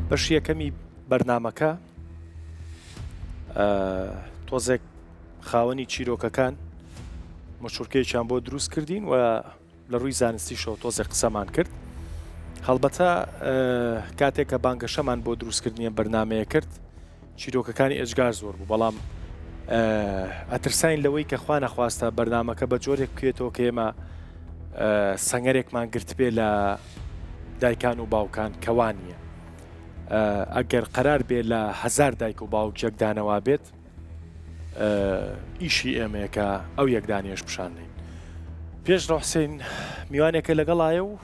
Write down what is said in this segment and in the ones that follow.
بەش یەکەمی بەرنامەکە تۆزێک خاوەنی چیرۆکەکان مەشورکەیەکیان بۆ دروست کردین و لە ڕووی زانستیشەوە تۆزێک قسەمان کرد. هەڵبەتە کاتێک کە بانگەشەمان بۆ دروستکردنیە بەرنمەیە کرد چیرۆکەکانی ئەجگار زۆر بوو، بەڵام ئەترساین لەوەی کە خوا نەخواستە بەرنمەکە بە جۆرێک بکوێتەوە کە ئێمە سەنگەرێکمان گرت بێ لە دایکان و باوکان کەوانیە. ئەگەر قەرار بێ لە 1000 دایک و باوک یەکدانەوە بێت ئیشی ئێمەیەکە ئەو یەکدانیش بشانین. پێش ڕۆحسین میوانێکە لەگەڵایە و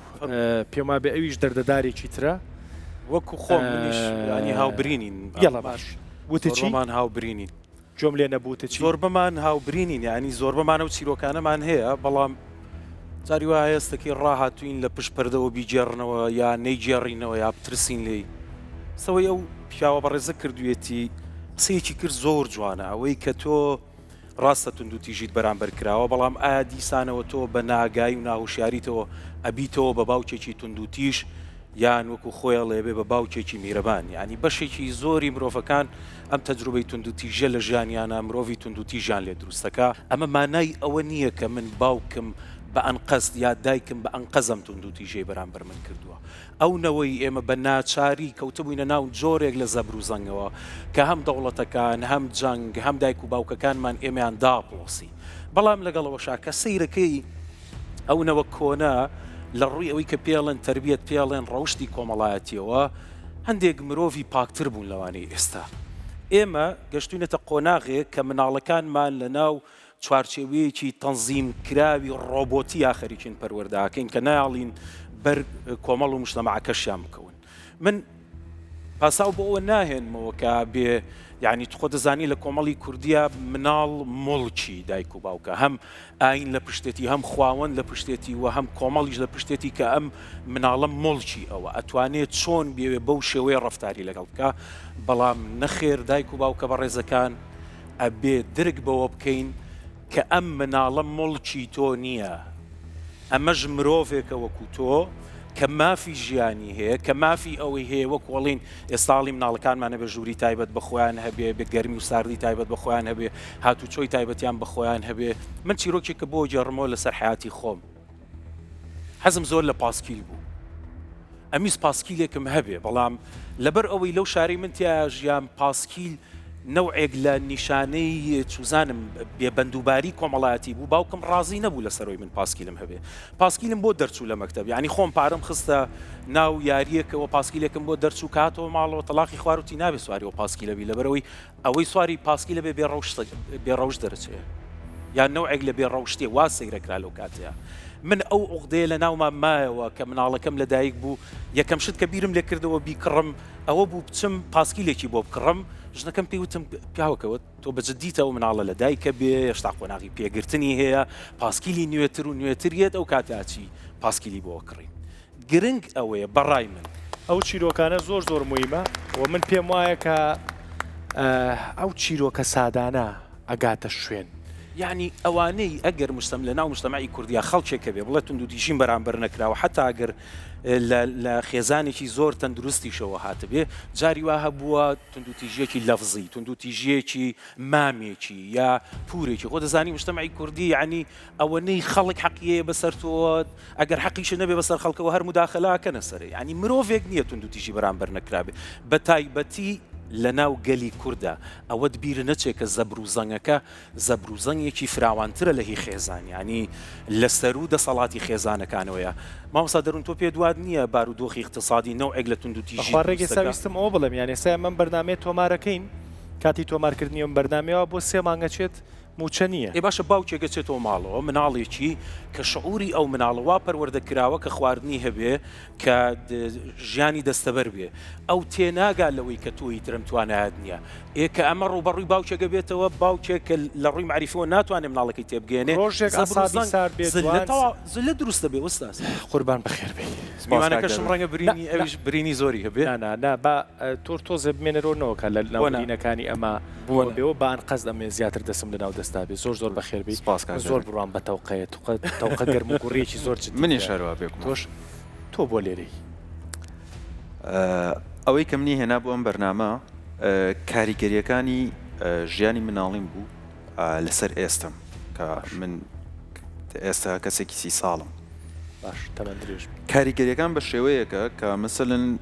پێما بێ ئەویش دەردەدارێکی ترە وەکو خۆم منیش ینی هاوبرینین. یاڵە باش وتەچیمان هاوبرینین، جۆم لێ نەبووتە چی زۆر بەمان هاوبرینین، ینی زۆر بەمانە و چیرۆکانەمان هەیە، بەڵام جاری وایە ئێستاکی ڕاهاتوین لە پشت پەردەوە بیجێڕنەوە یا نەیجێڕینەوە یا بترسین لێی. سەوەی ئەو پیاوە بەڕێزە کردوێتی قسەیەکی کرد زۆر جوانە، ئەوەی کە تۆ ڕاستە تونند و تیژیت بەرامبەر کراوە، بەڵام ئایا دیسانەوە تۆ بە ناگای و ناهوشیاریتەوە ئەبیتەوە بە باوکێکی تونند و تیژ یان وەکو خۆیان لێبێ بە باوکێکی میرەبان. ینی بەشێکی زۆری مرۆڤەکان ئەم تەجروبەی تونند و تیژە لە ژیانیانە مرۆڤی تونند و تیژیان لێ دروستەکە. ئەمە مانای ئەوە نییە کە من باوکم بە ئەنقەست یا دایکم بە ئەنقەزم تونند و تیژەی بەرامبەر من کردووە. ئەو نەوەی ئێمە بە ناچاری کەوتبووینە ناو جۆرێک لە زەبر و زەنگەوە کە هەم دەوڵەتەکان هەم جەنگ هەم دایک و باوکەکانمان ئێمەیان داپڵۆسی. بەڵام لەگەڵەوەشا کە سەیرەکەی ئەو نەوە کۆنا لە ڕووی ئەوەی کە پێڵێن تەربیەت پێڵێن ڕەوشی کۆمەڵایەتیەوە هەندێک مرۆڤی پاکتر بوون لەوانەی ئێستا. ئێمە گەشتوینەتە قۆناغێک کە مناڵەکانمان لە ناو چوارچێوەیەکی تەنزیم کراوی ڕۆبۆتی یاخەریکین پەروەردەکەین کە نایاڵین بەر کۆمەڵ و مشتەمەعەکەشیان بکەون. من پاساو بۆ ئەوە ناهێنمەوە کە بێ یعنی تخۆ دەزانی لە کۆمەڵی کوردیا مناڵ مڵکی دایک و باوکە، هەم ئاین لە پشتێتی هەم خواوەند لە پشتێتی و هەم کۆمەڵیش لە پشتێتی کە ئەم مناڵە مڵکی ئەوە ئەتوانێت چۆن بێوێ بەو شێوەیە ڕەفتاری لەگەڵ بکە. بەڵام نەخێر دایک و باوکە بەڕێزەکان ئەبێ درک بەوە بکەین کە ئەم مناڵە مڵکی تۆ نییە، ئەمەش مرۆڤێکە وەکو تۆ کە مافی ژیانی هەیە، کە مافی ئەوەی هەیە وەکۆڵین ئێستاڵی مناڵەکانمانە بە ژووری تایبەت بەخۆیان هەبێ، بە گەرمی و ساردی تایبەت بەخۆیان هەبێ، هاتوچۆی تایبەتیان بەخۆیان هەبێ. من چیرۆکێکە بۆ جێڕمەوە لەسەر حیاتی خۆم. حەزم زۆر لە پاسکیل بوو، ئەمیز پاسکیلێکم هەبێ، بەڵام لەبەر ئەوەی لەو شاری من تیا ژیان پاسکیل نەوعێک لە نیشانەی چوزانم بێبەندوباری کۆمەڵایەتی بوو. باوکم ڕازی نەبوو لەسەرەوەی من پاسکیلم هەبێ. پاسکیلم بۆ دەرچوو لە مەکتەب، یعنی خۆم پارەم خستە ناو یاریەکەوە پاسکیلێکم بۆ دەرچوو کاتەوە ماڵەوە تەلاقی خواروتی نابێ سواریەوە پاسکیلەبی لەبەرەوەی ئەوەی سواری پاسکیلە بێ بێڕەوش دەرچێت یان نەوعێک لە بێڕەوشتێ وا سەیرەکرا لەو کاتەیە. من ئەو عقدەیە لە ناومان مایەوە کە مناڵەکەم لەدایک بوو، یەکەم شت کە بیرم لێ کردەوە بیکڕم ئەوە بوو بچم پاسکیلێکی بۆ بکڕم. ژنەکەم پێیوتم پیاوەکەوە تۆ بەجددیتەوە مناڵە لەدایکە بێ، هێشتا قۆناغی پێگرتنی هەیە، پاسکیلی نوێتر و نوێتریێت ئەو کاتاچی پاسکیلی بۆ کڕین. گرنگ ئەوەیە بەڕای من ئەو چیرۆکانە زۆر زۆر مویمە و من پێم وایە کە ئەو چیرۆکە سادانە ئەگاتە شوێن. یعنی ئەوانەی ئەگەر مشتەم لە ناو مشتەمەعی کوردیا خەڵکێکە بێ بڵێ تونند و تیژین بەرامبەر نەکراوە، حتا ئەگەر لە خێزانێکی زۆر تەندروستیشەوە هاتبێ، جاری وا هەبووە تونند و تیژیەکی لەفزی، تونند و تیژیەکی مامێکی یا پورێکی. خۆ دەزانی مشتەمەعی کوردی یعنی ئەوەنەی خەڵک حەقیەیە بەسەر تۆ، ئەگەر حەقیش نەبێ بەسەر خەڵکەوە هەر موداخەلاکەنە سەرێ. یعنی مرۆڤێک نییە تونند و تیژی بەرامبەر نەکرابێ، بە تایبەتی لە ناو گەلی کووردا. ئەوەت بیر نەچێت کە زەبر و زەنگەکە زەبر و زەنگێکی فراوانترە لە هی خێزان، ینی لە سەر و دەسەڵاتی خێزانەکانەوەیە. مامۆستا دەروون تۆ پێ دوات نییە بارودۆخی اقتصادی نەوعێک لە تونند و تیژی ڕێگەی ساویستم ئەوە بڵێم، یعنی ئێستا من بەرنامەیە تۆمارەکەین، کاتی تۆمارکردنی ئەم بەرنامەوە بۆ 3 مانگە چێت موچە نییە. ێ باشە باوکێکە چێتەوە ماڵەوە مناڵێکی کە شعوری ئەو مناڵەوە پەروەردەکراوە کە خواردنی هەبێ کە ژیانی دەستەبەر بێ، ئەو تێناگا لەوەی کە تۆی ترم توانایەت نییە. ئێکە ئەمە ڕوبەڕووی باوکێکە بێتەوە، باوکێک لە ڕووی معریفەوە ناتوانێت مناڵەکەی تێبگەێنێ، ڕۆژێک ئاسادی سار بێت زلە دروستە بێ. وەستاس قوربان بەخێر بێ. میوانەکەشم ڕەنگە برینی ئەویش برینی زۆری هەبێ. نا با تۆر تۆزە بمێنەرەوەنەوەکە لە ناوبینەکانی ئەمە بێەوە بان قەز ئەمێ زیاتر دەسم لە ناو دەستا بێ. زۆر زۆر بەخێر بێ، زۆر بڕوان بە تەوقەیە تەوقە گەرم و گوڕێکی زۆر منی شەروا بێ تۆش تۆ بۆ لێرەی ئەوەی کە منی هێنا بۆ ئەم بەرنامە کاریگەریەکانی ژیانی مناڵیم بوو لەسەر ئێستم کە من ئێستا کەسێکی 30 ساڵم. باش تەمەەن درێژ کاریگەریەکان بە شێوەیەکە کە مثلن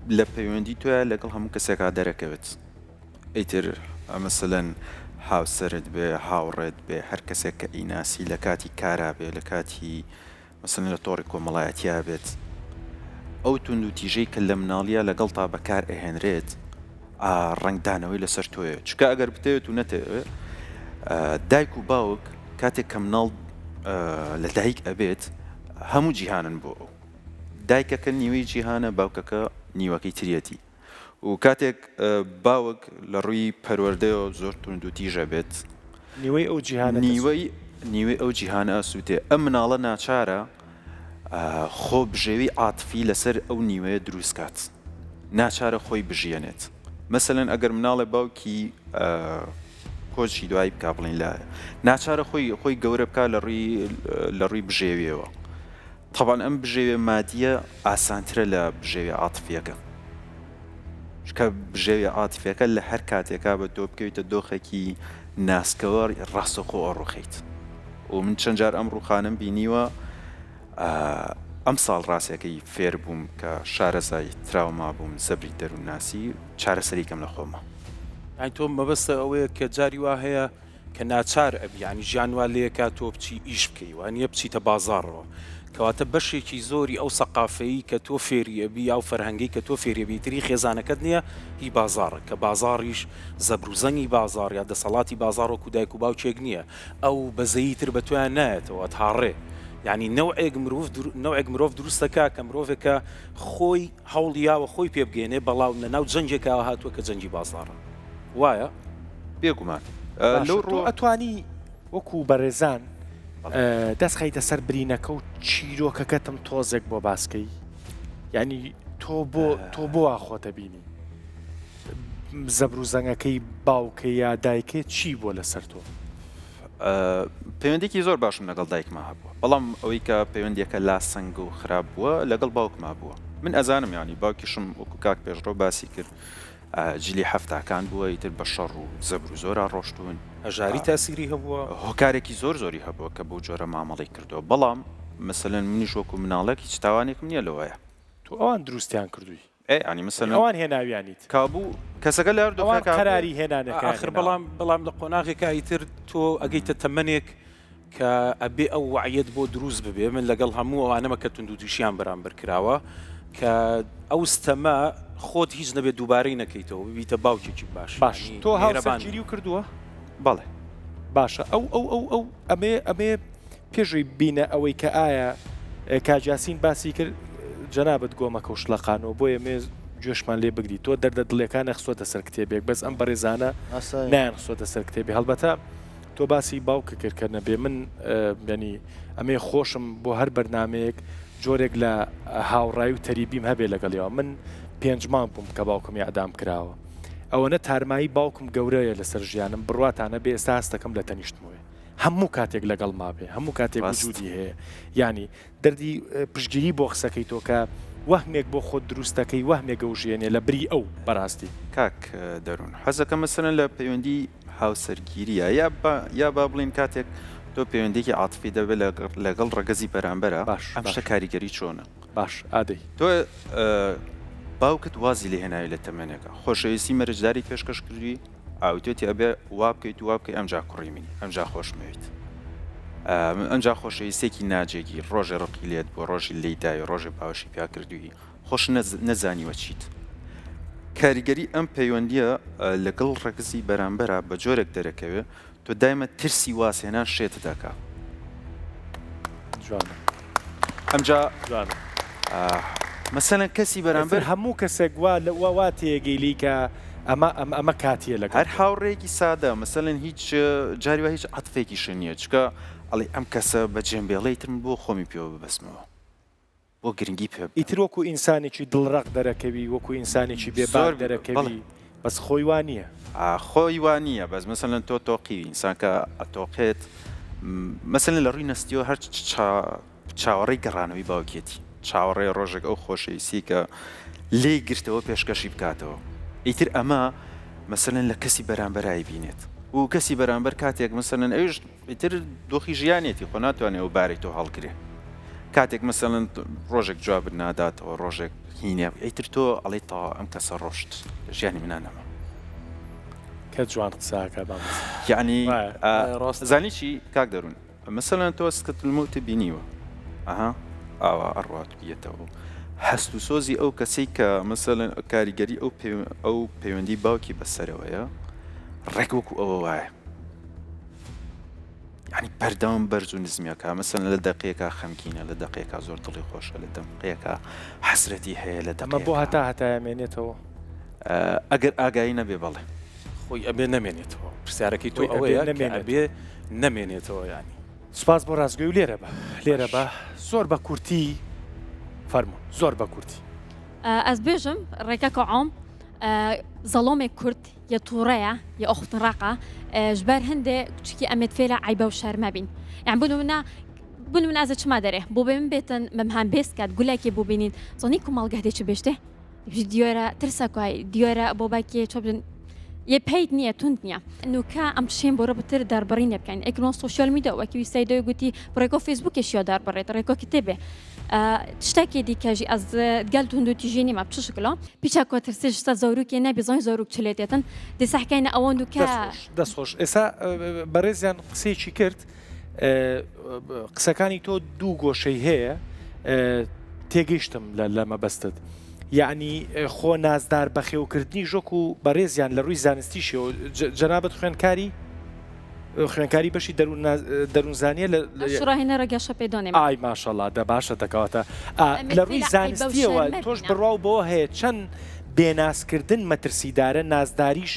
لە پەیوەندی توە لەگەڵ هەموو کەسێکا دەرەکەوێت ئیتر مثلن هاوسەرت بێ هاوڕێت بێ هەر کەسێک کە ئیناسی لە کاتی کارا بێ لە کاتی مثلن لە تۆڕی کۆمەڵایەتیا بێت ئەو تونند و تیژەی کە لە مناڵیە لەگەڵ تا بەکار ئەهێنرێت ڕنگدانەوەی لەسەر تۆیە چکە ئەگەر بتەوێت و نەتەوێت دایک و باوک کاتێک کە مناڵ لە دایک ئەبێت هەموو جیهانن بۆ ئەو دایکەکە نیوەی جیهانە باوکەکە نیوەکەی تریەتی و کاتێک باوک لە ڕووی پەروەردەیەوە زۆر تونند و تیژە بێت نیوەی ئەو جیهانە نیوەی ئەو جیهانە ئەسووتێ ئەم مناڵە ناچارە خۆ بژێوی عاتفی لەسەر ئەو نیوەیە دروستکات ناچارە خۆی بژیەنێت مەسەلەن ئەگەر مناڵێ باوکی کۆچی دوایی بکا بڵین لایە ناچارە خۆی گەورە بکە لە ڕووی بژێویەوە طبعاً ئەم بژێوێ مادیە ئاسانترە لە بژێوی عاتفیەکە چکە بژێوی عاتفیەکە لە هەر کاتێکا بە تۆ بکەویتە دۆخێکی ناسکەوە ڕاستەخۆ ئەڕوخیت و من چەند جار ئەم ڕووخانم بینیوە ئەم ساڵ ڕاستیەکەی فێر بووم کە شارەزای تراوما بووم زەبری دەروون ناسی چارەسەریکەم لە خۆمە ئەی تۆ مەبەستە ئەوەیە کە جاری وا هەیە کە ناچار ئەبی ینی ژیانوا لەیەکات تۆ بچی ئیش بکەی وانە بچیتە بازاڕەوە کەواتە بەشێکی زۆری ئەو سەقافەیی کە تۆ فێریەبی یا فەرهەنگی کە تۆ فێریەبی تری خێزانەکەت نییە هی بازاڕە کە بازاڕیش زەبروزەنگی بازار یا دەسەڵاتی بازار و کودایک و باوچێک نییە ئەو بەزەیی تر بە تویان نایەتەوە هاڕێ یعنی نەوعێک مرۆڤ دروستەکە کە مرۆڤێکە خۆی هەوڵیاوە خۆی پێ بگەێنێ بەڵاو لە ناو جەنجێکەوە هاتووە کە جەنجی بازارە وایە بێگومان لەو ڕۆ ئەتوانی وەکو بەڕێزان دەست خەیتە سەر برینەکە و چیرۆکەکەتم تۆزێک بۆ باسکەی ینی تۆ بۆ ئاخۆتە بینی زەبروزەنگەکەی باوکە یا دایکێ چی بۆ لەسەر تۆ پەیوەندێکی زۆر باشم لەگەڵ دایکما هەبووە بەڵام ئەوەی کە پەیوەندیەکە لا سەنگ و خراپ بووە لەگەڵ باوکما بووە من ئەزانم ینی باوکیشم وەکو کاک پێشڕۆ باسی کرد جلی هەفتاکان بووە ئیتر بە شەڕ و زەبر و زۆرە ڕۆشتون هەژاری تاسیری هەبووە هۆکارێکی زۆری هەبووە کە بۆ جۆرە مامەڵی کردەوە بەڵام مەسەلەن منیش وەکو مناڵێک هیچ تاوانێکم نییە لەوەیە تۆ ئەوان دروستیان کردووی ئەنی مەسەلەن ئەوان هێناویانیت کابوو کەسەکە لە ئەوان قەراری هێنانەکە آخر بەڵام لە قۆناغێکە ئیتر تۆ ئەگەیتە تەمەنێک کە ئەبێ ئەو وعیت بۆ دروست ببێ من لەگەڵ هەموو ئەوانەمە کە تونند و تووشیان بەرامبەر کراوە کە ئەو ستەمە خۆت هیچ نەبێت دووبارەی نەکەیتەوە ببیتە باوکێکی باش تۆ هاوسەرگیری و کردووە بەڵێ باشە ئەو ئەمێ پێشووی بینە ئەوەی کە ئایا کاجاسین باسی کرد جەنابەت گۆمەکە و شلەقانەوە بۆیە مێ گوێشمان لێ بگری تۆ دەردە دڵیەکان نەخسۆتە سەر کتێبێک بەس ئەم بەڕێزانە نیان خسۆتە سەر کتێبی هەڵبەتە تۆ باسی باوکە کردکە نەبێ من ینی ئەمێ خۆشم بۆ هەر بەرنمەیەک جۆرێک لە هاوڕای و تەریبیم هەبێ لەگەڵیەوە من 5 مانگ بووم کە باوکم یادام کراوە ئەوەنە تارمایی باوکم گەورەیە لەسەر ژیانم بڕواتانە بێ ئێستا هەستەکەم لە تەنیشتمەوە هەموو کاتێک لەگەڵ مابێ هەموو کاتێک وجودی هەیە ینی دەردی پشتگیری بۆ قسەکەی تۆ کە وەهمێک بۆ خۆت دروستەکەی وەهمێکە و ژێنێ لە بری ئەو بەڕاستی کاک دەروون حەزەکە مەسەرەن لە پەیوەندی هاوسەرگیریە یا با بڵین کاتێک تۆ پەیوەندێکی عاتفی دەبێت لەگەڵ ڕەگەزی بەرامبەرە ئەم شتە کاریگەری چۆنە باش ئادەی تۆ باوکت وازی لێ هێناوی لە تەمەنێکە خۆشەویستی مەرجداری پێشکەش کردوی ئاوتێتی ئەبێ وا بکەیت وا بکەی ئەمجا کوڕی منی ئەمجا خۆشمەویت ئەمجا خۆشەویستێکی ناجێکی ڕۆژێ ڕقی لێت بۆ ڕۆژی لێداوی ڕۆژێ باوەشی پیا کردووی خۆش نەزانیوە چیت کاریگەری ئەم پەیوەندیە لەگەڵ ڕەگزی بەرامبەرە بە جۆرێک دەرەکەوێت تۆ دایمە ترسی واسێنان شێتە دەکا جوانە ئەمجا جوانە مەسەلەن کەسی بەرامبەر هەموو کەسێک وا تێگەیلی کە ئەمە کاتیە لەگەڵ هەر هاوڕێکی سادە مەسەلەن هیچ جاریوە هیچ عەتفێکی شنیە چکە ئەڵێ ئەم کەسە بە جێمبێڵەی ترم بۆ خۆمی پێوە ببەسمەوە بۆ گرنگی پێ ئیتر وەکو ئینسانێکی دڵڕق دەرەکەوی وەکو ئینسانێکی بێبار دەرەکەوی بەس خۆی وان نییە خۆی وان نییە بەس مەسەلەن تۆ تۆقی ئینسانکە ئەتۆقێت مەسەلەن لە ڕووی نەستیەوە هەر چاوەڕێی گەڕانەوەی باوکێتی چاوەڕێ ڕۆژێک ئەو خۆشەویستی کە لێی گرتەوە پێشکەشی بکاتەوە ئیتر ئەمە مەسەلەن لە کەسی بەرامبەرایی بینێت و کەسی بەرامبەر کاتێک مەسەلەن ئەوش ئیتر دۆخی ژیانێتی خۆ ناتوانێت و بارێک تۆ هەڵگرێ کاتێک مەسەلەن ڕۆژێک جواب ناداتەوە ڕۆژێک هینێ ئیتر تۆ ئەڵێ تاوا ئەم کەسە ڕۆشت لە ژیانی منانەمە کە جوان قساکە بام یعنی ڕاست زانی چی کاک دەروون مەسەلەن تۆ سکت الموتە بینیوە ئەها ئاوا ئەڕوات بێتەوە هەست و سۆزی ئەو کەسەی کە مەسەلەن کاریگەری ئەو پەیوەندی باوکی بەسەرەوەیە ڕێک وەکو ئەوە وایە یعنی بەردەوام بەرز و نزمیەکە مەسەلەن لە دەقەیەکە خەمکینە لە دەقەیەکە زۆر دڵی خۆشە لە دەقەیەکە حەسرەتی هەیە لە ئەمە بۆ هەتا ئەمێنێتەوە ئەگەر ئاگایی نەبێ بەڵێ خۆی ئەبێ نامێنێتەوە پرسیارەکەی تۆ ئەوەیە ئەبێ نامێنێتەوە ینی سپاس بۆ ڕازگوی و لێرە بە زۆر بە کورتی فەرموون زۆر بە کورتی ئەس بێژم ڕێکەکە عام زەڵۆمێک کورد یە تووڕەیە یە ئۆختنڕاقە ژبەر هەندێ کوچکی ئەمێت فێرە عیبە و شەرمە بین یان بوون من ئازە چما دەرێ بۆ بێ من بێتن بەمهان بێست کات گولاکی بۆ بینین زۆنی کومەڵگەهدێکی بێشتێ دیۆرە ترسەکوای دیۆرە بۆ باکی چۆ بن یە پەیت نییە تونند نییە نوکە ئەم شێن بۆ ڕەبتر داربڕینە بکەین ئەکرۆن سوۆسیال میدە وەکی ویستای دەوی گوتی بڕێکۆ فیسبوکێشیۆ داربڕێت ڕێکۆ کتێبێ شتێکی دیکەژی ئەس گەل هەندوو تیژێنی مە بچشکلۆ پیچ کۆترسی شتە زۆروکی نەبی زۆی زۆرک چلێتێتن دیسەحکەینە ئەوەن دوکە دەستخۆش ئێستا بەڕێزیان قسەیەکی کرد قسەکانی تۆ دوو گۆشەی هەیە تێگەیشتم لە مەبەستت یعنی خۆ نازدار بەخێوکردنی ژۆک و بەڕێزیان لە ڕووی زانستیشەوە جەنابەت خوێنکاری بەشی دەروونزانیە لەڕاهێنە ڕگەشە پێدانێ ئای ماشەڵا دە باشە دەکەواتە لە ڕووی زانستیەوە تۆش بڕاو بۆ هەیە چەند بێناسکردن مەترسیدارە نازداریش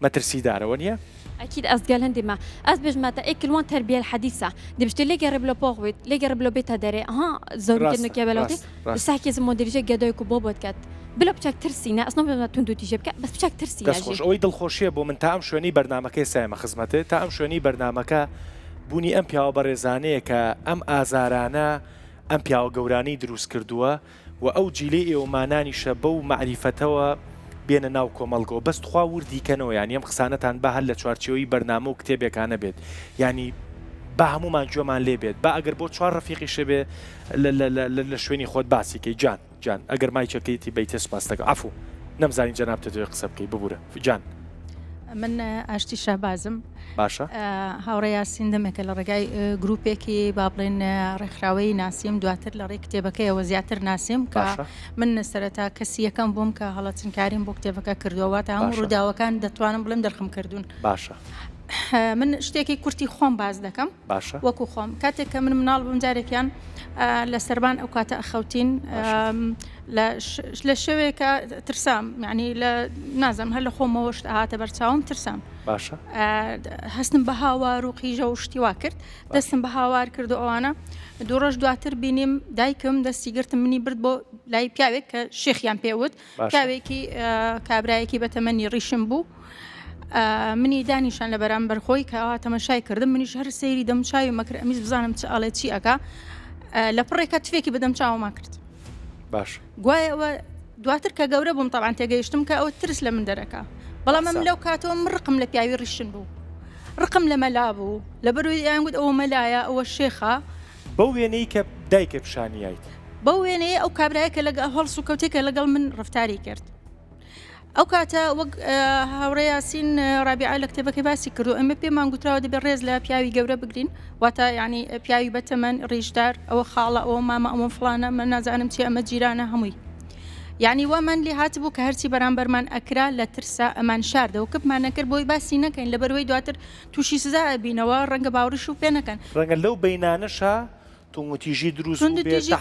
مەترسیدارەوە نییە؟ أكيد أسجل هندي ما أسبج ما تأكل وان تربية الحديثة دي بشتي ليه جرب له بوغويت ليه جرب له بيت هدري ها زوجي إنه كيبلوتي بس هيك إذا مدرجة جدوا يكبوبوت كات بلا بشك ترسينا أصلا ما تندو تجيب كات بس بشك ترسي دەستخۆش ئەوەی دڵخۆشیە بۆ من تا ئەم شوێنەی بەرنامەکەی سایمە خزمەتێ تا ئەم شوێنەی بەرنامەکە بوونی ئەم پیاوە بەڕێزانەیە کە ئەم ئازارانە ئەم پیاوە گەورانەی دروست کردووە و ئەو جیلەی ئێوەمانانیشە بەو معریفەتەوە بێنە ناو کۆمەڵگەوە بەست خوا وردیکەنەوە یانی ئەم قسانەتان بە هەر لە چوارچەوەی بەرنامە و کتێبێکانە بێت ینی با هەمومان گوێمان لێ بێت با ئەگەر بۆ چوار ڕەفیقیشە بێ لە شوێنی خۆت باسیکەی جان ئەگەر مایچەکەیتی بیتە سپاس دەکە عفو نەمزانین جەناب توێ قسە بکەی ببوورە جان من ئاشتی شەبازم باشە هاوڕێ یاسین دەمێکە لە ڕێگای گروپێکی با بڵێن ڕێکخراوەی ناسیم دواتر لە ڕێ کتێبەکەیەوە زیاتر ناسیم کە من سەرەتا کەسی یەکەم بووم کە هەڵەچنکاریم بۆ کتێبەکە کردووە تا هەموو ڕووداوەکان دەتوانم بڵێم دەرخم کردوون باشە من شتێکی کورتی خۆم باز دەکەم باشە وەکو خۆم کاتێک کە من مناڵ بووم جارێکیان لە سەربان ئەو کاتە ئەخەوتین لە شەوێکە ترسام یعنی لە نازم هەر لە خۆمەوەشت هاتە بەرچاوم ترسام باشە هەستم بە هاوار و قیژە و شتیوا کرد دەستم بە هاوار کرد و ئەوانە دوو ڕۆژ دواتر بینیم دایکم دەستی گرتم منی برد بۆ لای پیاوێک کە شێخیان پێوت پیاوێکی کابرایەکی بەتەمەنی ڕیشم بوو منی دانیشان لە بەرامبەر خۆی کە ئەوە تەمەشای کردم منیش هەر سەیری دەمچاوی مەکرد ئەمیز بزانم چ ئاڵێ چی ئەکا لە پڕێکە تفێکی بەدەم چاوما کرد باش گوایە ئەوە دواتر کە گەورە بووم تاوان تێگەیشتم کە ئەوە ترس لە من دەرەکە بەڵام ئەم لەو کاتەوە من ڕقم لە پیاوی ڕیشن بوو ڕقم لە مەلا بوو لە بەروی یانگوت ئەوە مەلایە ئەوە شێخە بەو وێنەی کە دایکە پیشانیایت بەو وێنەیە ئەو کابرایەکە لەگە هەڵس و کەوتێکە لەگەڵ من ڕفتاری کرد ئەو کاتە وەک هاوڕێ یاسین ڕابعە لە کتێبەکەی باسی کردو ئەمە پێمان گوتراوە دەبێت ڕێز لە پیاوی گەورە بگرین واتە یعنی پیاوی بەتەمەن ڕیشدار ئەوە خاڵە ئەوە مامە ئەوە فڵانە من نازانم چی ئەمە جیرانە هەمووی یعنی وەمان لێ هاتبوو کە هەرچی بەرامبەرمان ئەکرا لە ترسا ئەمان شاردەوە کەپمان نەکرد بۆی باسی نەکەین لە بەروەی دواتر تووشی سزا ئەبینەوە ڕەنگە باوەڕیش و پێ نەکەن ڕەنگە لەو بەینانەشە تونگوتیژی دروست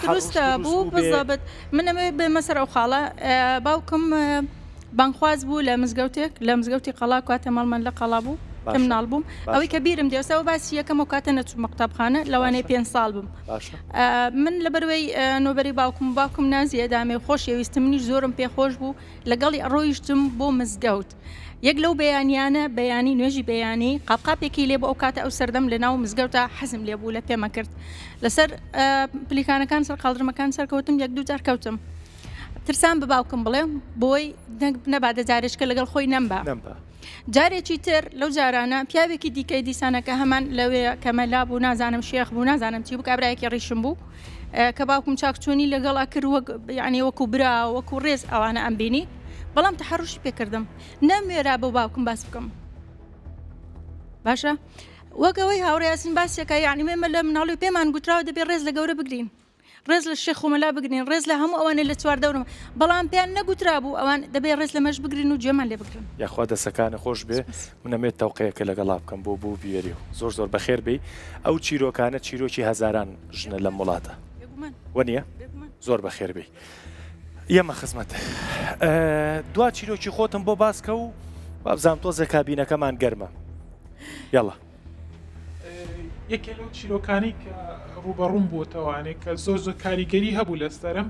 دروستە بوو بزابەت منەمە بێمە سەر ئەو خاڵە باوکم بانخواز بوو لە مزگەوتێک لە مزگەوتی قەڵا کاتە ماڵمان لە قەڵا بوو کە مناڵ بووم ئەوەی کە بیرم دێسەوە باسی یەکەم و کاتە نەچوومە قوتابخانە لەوانەیە 5 ساڵ بم من لەبەروەی نۆبەری باوکم نازیە دامێ خۆشەویستم منیش زۆرم پێخۆش بوو لەگەڵی ڕۆیشتم بۆ مزگەوت یەک لەو بەیانیانە بەیانی نوێژی بەیانی قاپقاپێکی لێ بۆ ئەو کاتە ئەو سەردەم لە ناو مزگەوتە حەزم لێ بوو لە پێمە کرد لەسەر پلیکانەکان سەر قاڵدرمەکان سەرکەوتم یەک دوو جار کەوتم ترسان بە باوکم بڵێم بۆی نەبادە جارێشکە لەگەڵ خۆی نەمبا جارێکی تر لەو جارانە پیاوێکی دیکەی دیسانەکە هەمان لەوێ کەمەلا بوو نازانم شێخ بوو نازانم چی بوو کابراایەکی ڕیشم بوو کە باوکم چاکچۆنی لەگەڵا کرد یعنی وەکو برا وەکو ڕێز ئەوانە ئەمبینی بەڵام تەحەڕوشی پێکردم نەمێرا بۆ باوکم باس بکەم باشە وەکەوەی هاوڕێیاسین باسیەکە یعنی مێمە لە مناڵی پێمان گوتراوە دەبێت ڕێز لە گەورە بگرین ڕێز لە شێخ و مەلا بگرین ڕێز لە هەموو ئەوانە لە چوار دەورم بەڵام پێیان نەگوترا بوو ئەوان دەبێت ڕێز لە مەش بگرین و جێمان لێ بگرن یاخوا دەسەکانە خۆش بێ منەمێت تەوقەیەکە لەگەڵا بکەم بۆ بوو بیێری و زۆر بەخێر بێ ئەو چیرۆکانە چیرۆکی هەزاران ژنە لە وڵاتە وەنیە زۆر بەخێر بێ ئێمە خزمەت دوا چیرۆکی خۆتم بۆ باسکە و وابزانام تۆزە کابینەکەمان گەرمە یاڵە یەکێ لەو چیرۆکانی کە ڕوبەڕووم بووتەوانێ کە زۆر کاریگەری هەبوو لەسەرم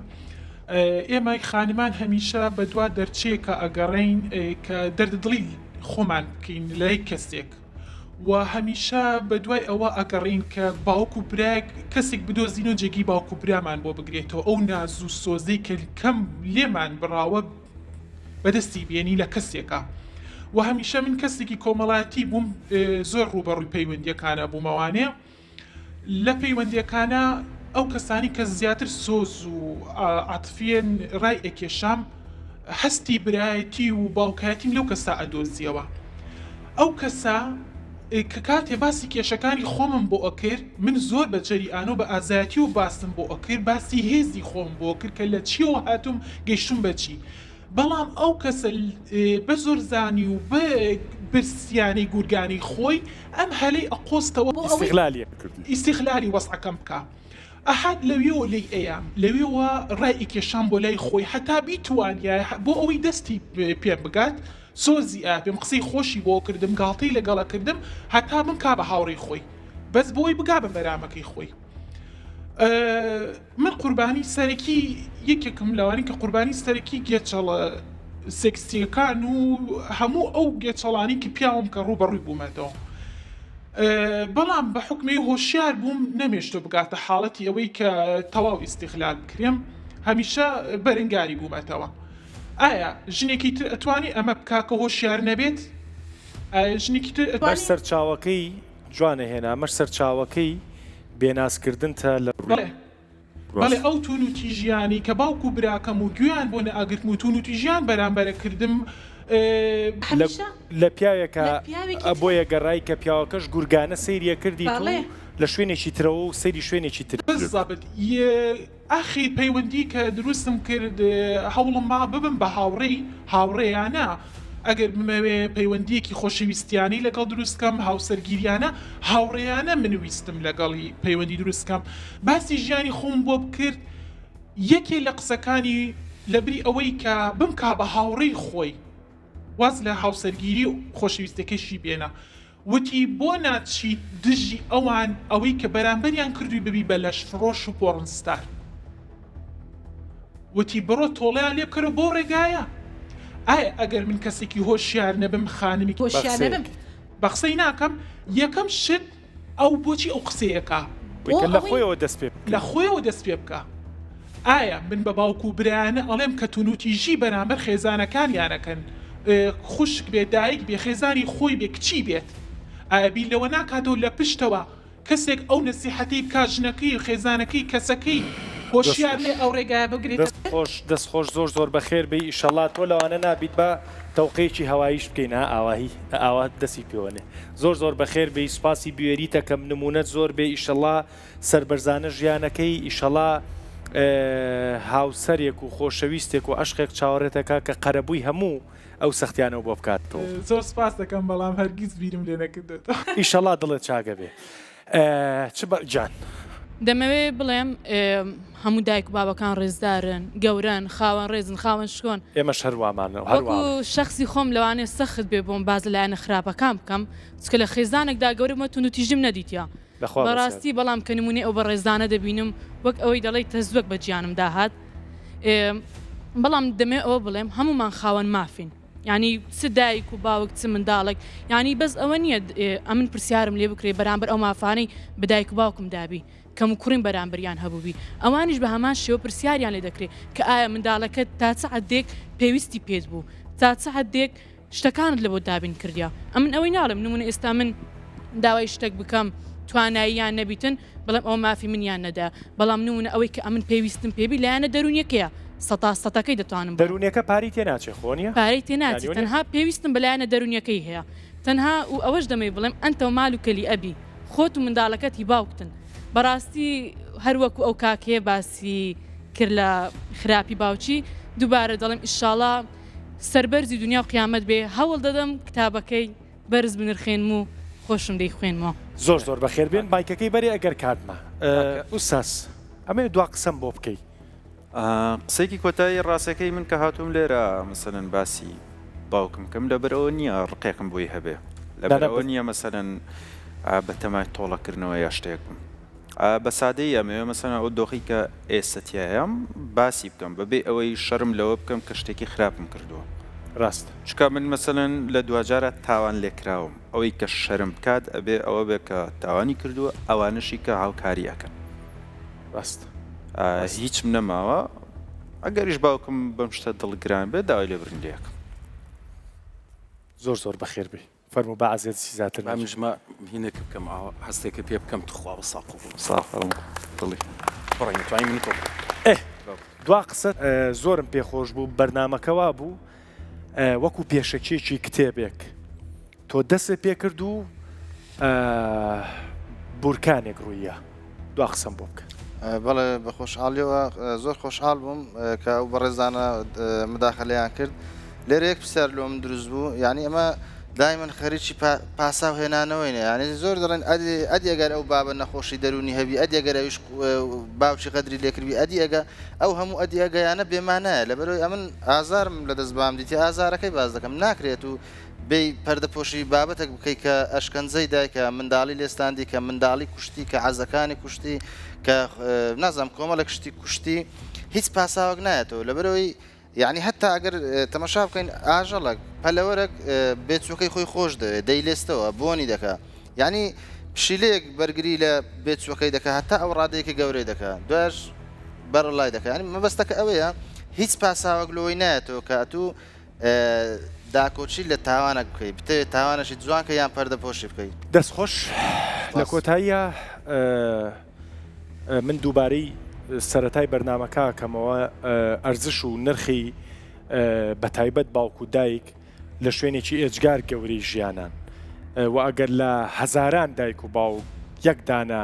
ئێمە خانمان هەمیشە بە دوا دەرچێکە ئەگەڕین کە دەرددڵی خۆمان بکەین لای کەسێک و هەمیشە بە دوای ئەوە ئەگەڕین کە باوک و براک کەسێک بدۆزین و جێگی باوک و برامان بۆ بگرێتەوە ئەو ناز و سۆزەی کە کەم لێمان بڕاوە بەدەستی بێنی لە کەسێکە و هەمیشە من کەسێکی کۆمەڵایەتی بووم زۆر ڕوبەڕووی پەیوەندیەکانە بوومەوانێ لە پەیوەندیەکانە ئەو کەسانی کە زیاتر سۆز و عاتفیان ڕای ئەکێشام هەستی برایەتی و باوکایەتیم لەو کەسا ئەدۆزیەوە ئەو کەسا کە کاتێ باسی کێشەکانی خۆمم بۆ ئەکرد من زۆر بە جەریئانە و بە ئازایەتی و باسم بۆ ئەکرد باسی هێزی خۆم بۆ کرد کە لە چیەوە هاتووم گەیشتم بەچی بەڵام ئەو کەسە بە زۆر زانی و بە برسیانی گورگانی خۆی ئەم هەلەی ئەقۆستەوە بۆ ئیستیغلالی وەسعەکەم بکە ئەحد لەوێەوە لی ئەیام لەوێەوە ڕای کێشان بۆ لای خۆی هەتا بیتوانە بۆ ئەوەی دەستی پێم بگات سۆزی پێم قسەی خۆشی بۆ کردم گاڵتەی لەگەڵە کردم هەتا من کا بە هاوڕێی خۆی بەس بۆی بگا بە بەرامەکەی خۆی من قوربانی سەرەکی یەکێکم لەوانی کە قوربانی سەرەکی گێچەڵە سێکسیەکان و هەموو ئەو گێچەڵانی کە پیاوم کە ڕوبەڕووی بوومەتەوە بەڵام بە حکمی هۆشیار بووم نەمێشتۆ بگاتە حاڵەتی ئەوەی کە تەواو ئیستیغلال بکرێم هەمیشە بەرەنگاری بوومەتەوە ئایا ژنێکی تر ئەتوانی ئەمە بکا کە هۆشیار نەبێت ژنێکی تر مەش سەرچاوەکەی جوانە هێنا مەش سەرچاوەکەی بێناسکردن تا لە بەڵێ ئەو تونوتی ژیانی کە باوکو و براکەم و گویان بۆ نەئاگرتم و تونوتی ژیان بەرامبەرەکردم لە پیاوێکە بۆیە گەڕای کە پیاوەکەش گورگانە سەیریە کردی لە شوێنێکی ترەوە و سەیری شوێنێکی تر بزابت ئاخیر پەیوەندی کە دروستم کرد هەوڵم ما ببم بە هاوڕێیانە ئەگەر بمەوێ پەیوەندیەکی خۆشەویستیانی لەگەڵ دروستکەم هاوسەرگیریانە هاوڕێیانە منویستم لەگەڵی پەیوەندی دروستکەم باسی ژیانی خۆم بۆ بکرد یەکێ لە قسەکانی لەبری ئەوەی کە بمکا بە هاوڕێی خۆی واز لە هاوسەرگیری و خۆشەویستەکەشی بێنە وتی بۆ ناچی دژی ئەوان ئەوەی کە بەرامبەریان کردووی ببی بە لەش فرۆش و پۆڕنستار وتی بڕۆ تۆڵیان لێ بکەرە بۆ ڕێگایە ئایا ئەگەر من کەسێکی هۆشیار نەبم خانمی بە قسەی ناکەم یەکەم شت ئەو بۆچی ئەو قسەیەکە لە خۆیەوە دەست پێ بکە ئایا من بە باوکو و برایانە ئەڵێم کە تونوتیژی بەرامبەر خێزانەکانیانەکەن خوشک بێ دایک بێ خێزانی خۆی بێ کچی بێت ئایا بی لەوە ناکاتەوە لە پشتەوە کەسێک ئەو نەسیحەتەی بکا ژنەکەی و خێزانەکەی کەسەکەی هۆشیار لێ ئەو ڕێگایە بگرێت دەستخۆش زۆر بەخێر بێ ئیشەڵا تۆ لەوانە نابیت بە تەوقەیەکی هەواییش بکەین ئاوا دەسی پێوەنێ زۆر بەخێر بێ سوپاسی بوێریتەکەم نمونەت زۆر بێ ئیشەڵا سەربەرزانە ژیانەکەی ئیشەڵا هاوسەرێک و خۆشەویستێک و عەشقێک چاوەڕێتەکە کە قەرەبووی هەموو ئەو سەختیانەوە بۆ بکاتەوە زۆر سپاس دەکەم بەڵام هەرگیز بیرم لێ نەکردێتەوە ئیشەڵا دڵت چاگە بێ چ جان دەمەوێ بڵێم هەموو دایک و بابەکان ڕێزدارن گەورن خاوەن ڕێزن خاوەن شکۆن ئێمەش هەروامانە وەکو شخصی خۆم لەوانێ سەخت بێ بۆم باز لایەنە خراپەکان بکەم چکە لە خێزانێکدا گەورەمە تون و تیژم نەدیتیا بەڕاستی بەڵام کە نمونێ ئەو بە ڕێزانە دەبینم وەک ئەوەی دەڵی تەزوەک بە گیانم داهات بەڵام دەمێ ئەوە بڵێم هەمومان خاوەن مافین ینی چ دایک و باوک چ منداڵێک ینی بەس ئەوە نییە ئەمن پرسیارم لێ بکرێ بەرامبەر ئەو مافانەی بە دایک و باوکم دابی کەم و کوڕین بەرامبریان هەبووبی ئەوانیش بە هەمان شێوە پرسیاریان لێ دەکرێت کە ئایا منداڵەکەت تا چ عەدێک پێویستی پێت بوو تا چ عەدێک شتەکانت لە بۆ دابین کردیا ئەمن ئەوەی ناڵم نمونە ئێستا من داوای شتێک بکەم تواناییان نەبیتن بەڵام ئەو مافی منیان نەدا بەڵام نمونە ئەوەی کە ئەمن پێویستم پێبی لایەنە دەرونیەکەیە سەتەکەی دەتوانم دەرونیەکە پاری تێ ناچێ خۆنیە پارەی تێ ناچی تەنها پێویستم بەلایەنە دەرونیەکەی هەیە تەنها و ئەوەش دەمەی بڵێم ئەنتە و مال و کەلی ئەبی خۆت و منداڵەکەتی باوکتن بەڕاستی هەروەکو ئەو کاکێ باسی کرد لە خراپی باوچی دووبارە دەڵێم ئیشاڵا سەربەرزی دنیا و قیامەت بێ هەوڵ دەدەم کتابەکەی بەرز بنرخێنم و خۆشم دەی خوێنمەوە زۆر بەخێربێن بایکەکەی بەرێ ئەگەر کاتمە ئوساس ئەمێ دوا قسەم بۆ بکەیت قسێکی کۆتایی ڕاستەکەی من کە هاتووم لێرە مەسەلەن باسی باوکم کەم لەبەرەوە نییە ڕقێکم بۆی هەبێ لەبەرەوە نییە مەسەلەن بە تەمای تۆڵەکردنەوە یا شتێک بم بە سادەی ئەمەوێ مەسەلەن ئەو دۆخی کە ئێستەتیایەم باسی بکەم بەبێ ئەوەی شەرم لەوە بکەم کە شتێکی خراپم کردووە ڕاست چکە من مەسەلەن لە دوجارە تاوان لێکراوم ئەوەی کە شەرم بکات ئەبێ ئەوە بێ کە تاوانی کردووە ئەوانشی کە هاوکاری ئەەکەن ڕاست هیچم نەماوە ئەگەریش باوکم بەم شتە دڵگران بێت داوای لێبرن لێکم زۆر بەخێر بێ فەرمو بە عزیز سیزاتر ئەمژمە هینێک بکەم هەستێکە پێ بکەم توخوا بە ساق دڵی بڕێن توانی من تۆ دوا قسە زۆرم پێخۆش بوو بەرنامەکەوا بوو وەکو پێشەکێکی کتێبێک تۆ دەستێ پێکرد و بورکانێک ڕوویە دوا قسەم بۆ بکە بەڵێ بە خۆشحاڵیەوە زۆر خۆشحاڵ بووم کە ئەو بەڕێزانە مداخەلەیان کرد لێرە یەک پرسیار لۆم دروست بوو یعنی ئەمە دایمەن خەریکی پاسا و هێنانەوەینە یعنی زۆر دەڵێن ئەدیەگەر ئەو بابە نەخۆشی دەرونی هەبی ئەدیەگەر ئەویش باوکی قەدری لێکردوی ئەدیەگە ئەو هەموو ئەدیەگەیانە بێمانەیە لەبەرەوەی ئەمن ئازارم لە دەست بام دیتی ئازارەکەی باز دەکەم ناکرێت و بێ پەردەپۆشی بابەتێک بکەیت کە ئەشکەنجەی دایکە منداڵی لێستاندی کە منداڵی کوشتی کە عەزەکانی کوشتی کە نازام کۆمەڵێک شتی کوشتی هیچ پاساوەک نایەتەوە لەبەرەوەی یعنی هەتا ئەگەر تەماشا بکەین ئاژەڵک پەلەوەرەك بێچووەکەی خۆی خۆش دەوێت دەیلێستەوە بۆنی دەکا یعنی پشیلەیەک بەرگری لە بێچووەکەی دەکە هەتا ئەو ڕادەیەکی گەورەی دەکە دوێژ بەرەڵای دەکە ینی مەبەستەکە ئەوەیە هیچ پاساوەک لەوەی نایەتەوە کە ئەتوو داکۆچی لە تاوانە بکەیت بتەوێت تاوانەشی جوان کە یان پەردەپۆشی بکەیت دەستخۆش لە کۆتاییە من دووبارەی سەرەتای بەرنمەکە کەمەوە ئەرزش و نرخی بەتایبەت باوکو دایک لە شوێنێکی ئێجگار گەورەی ژیانان و ئەگەر لە هەزاران دایک و باوک یەک دانە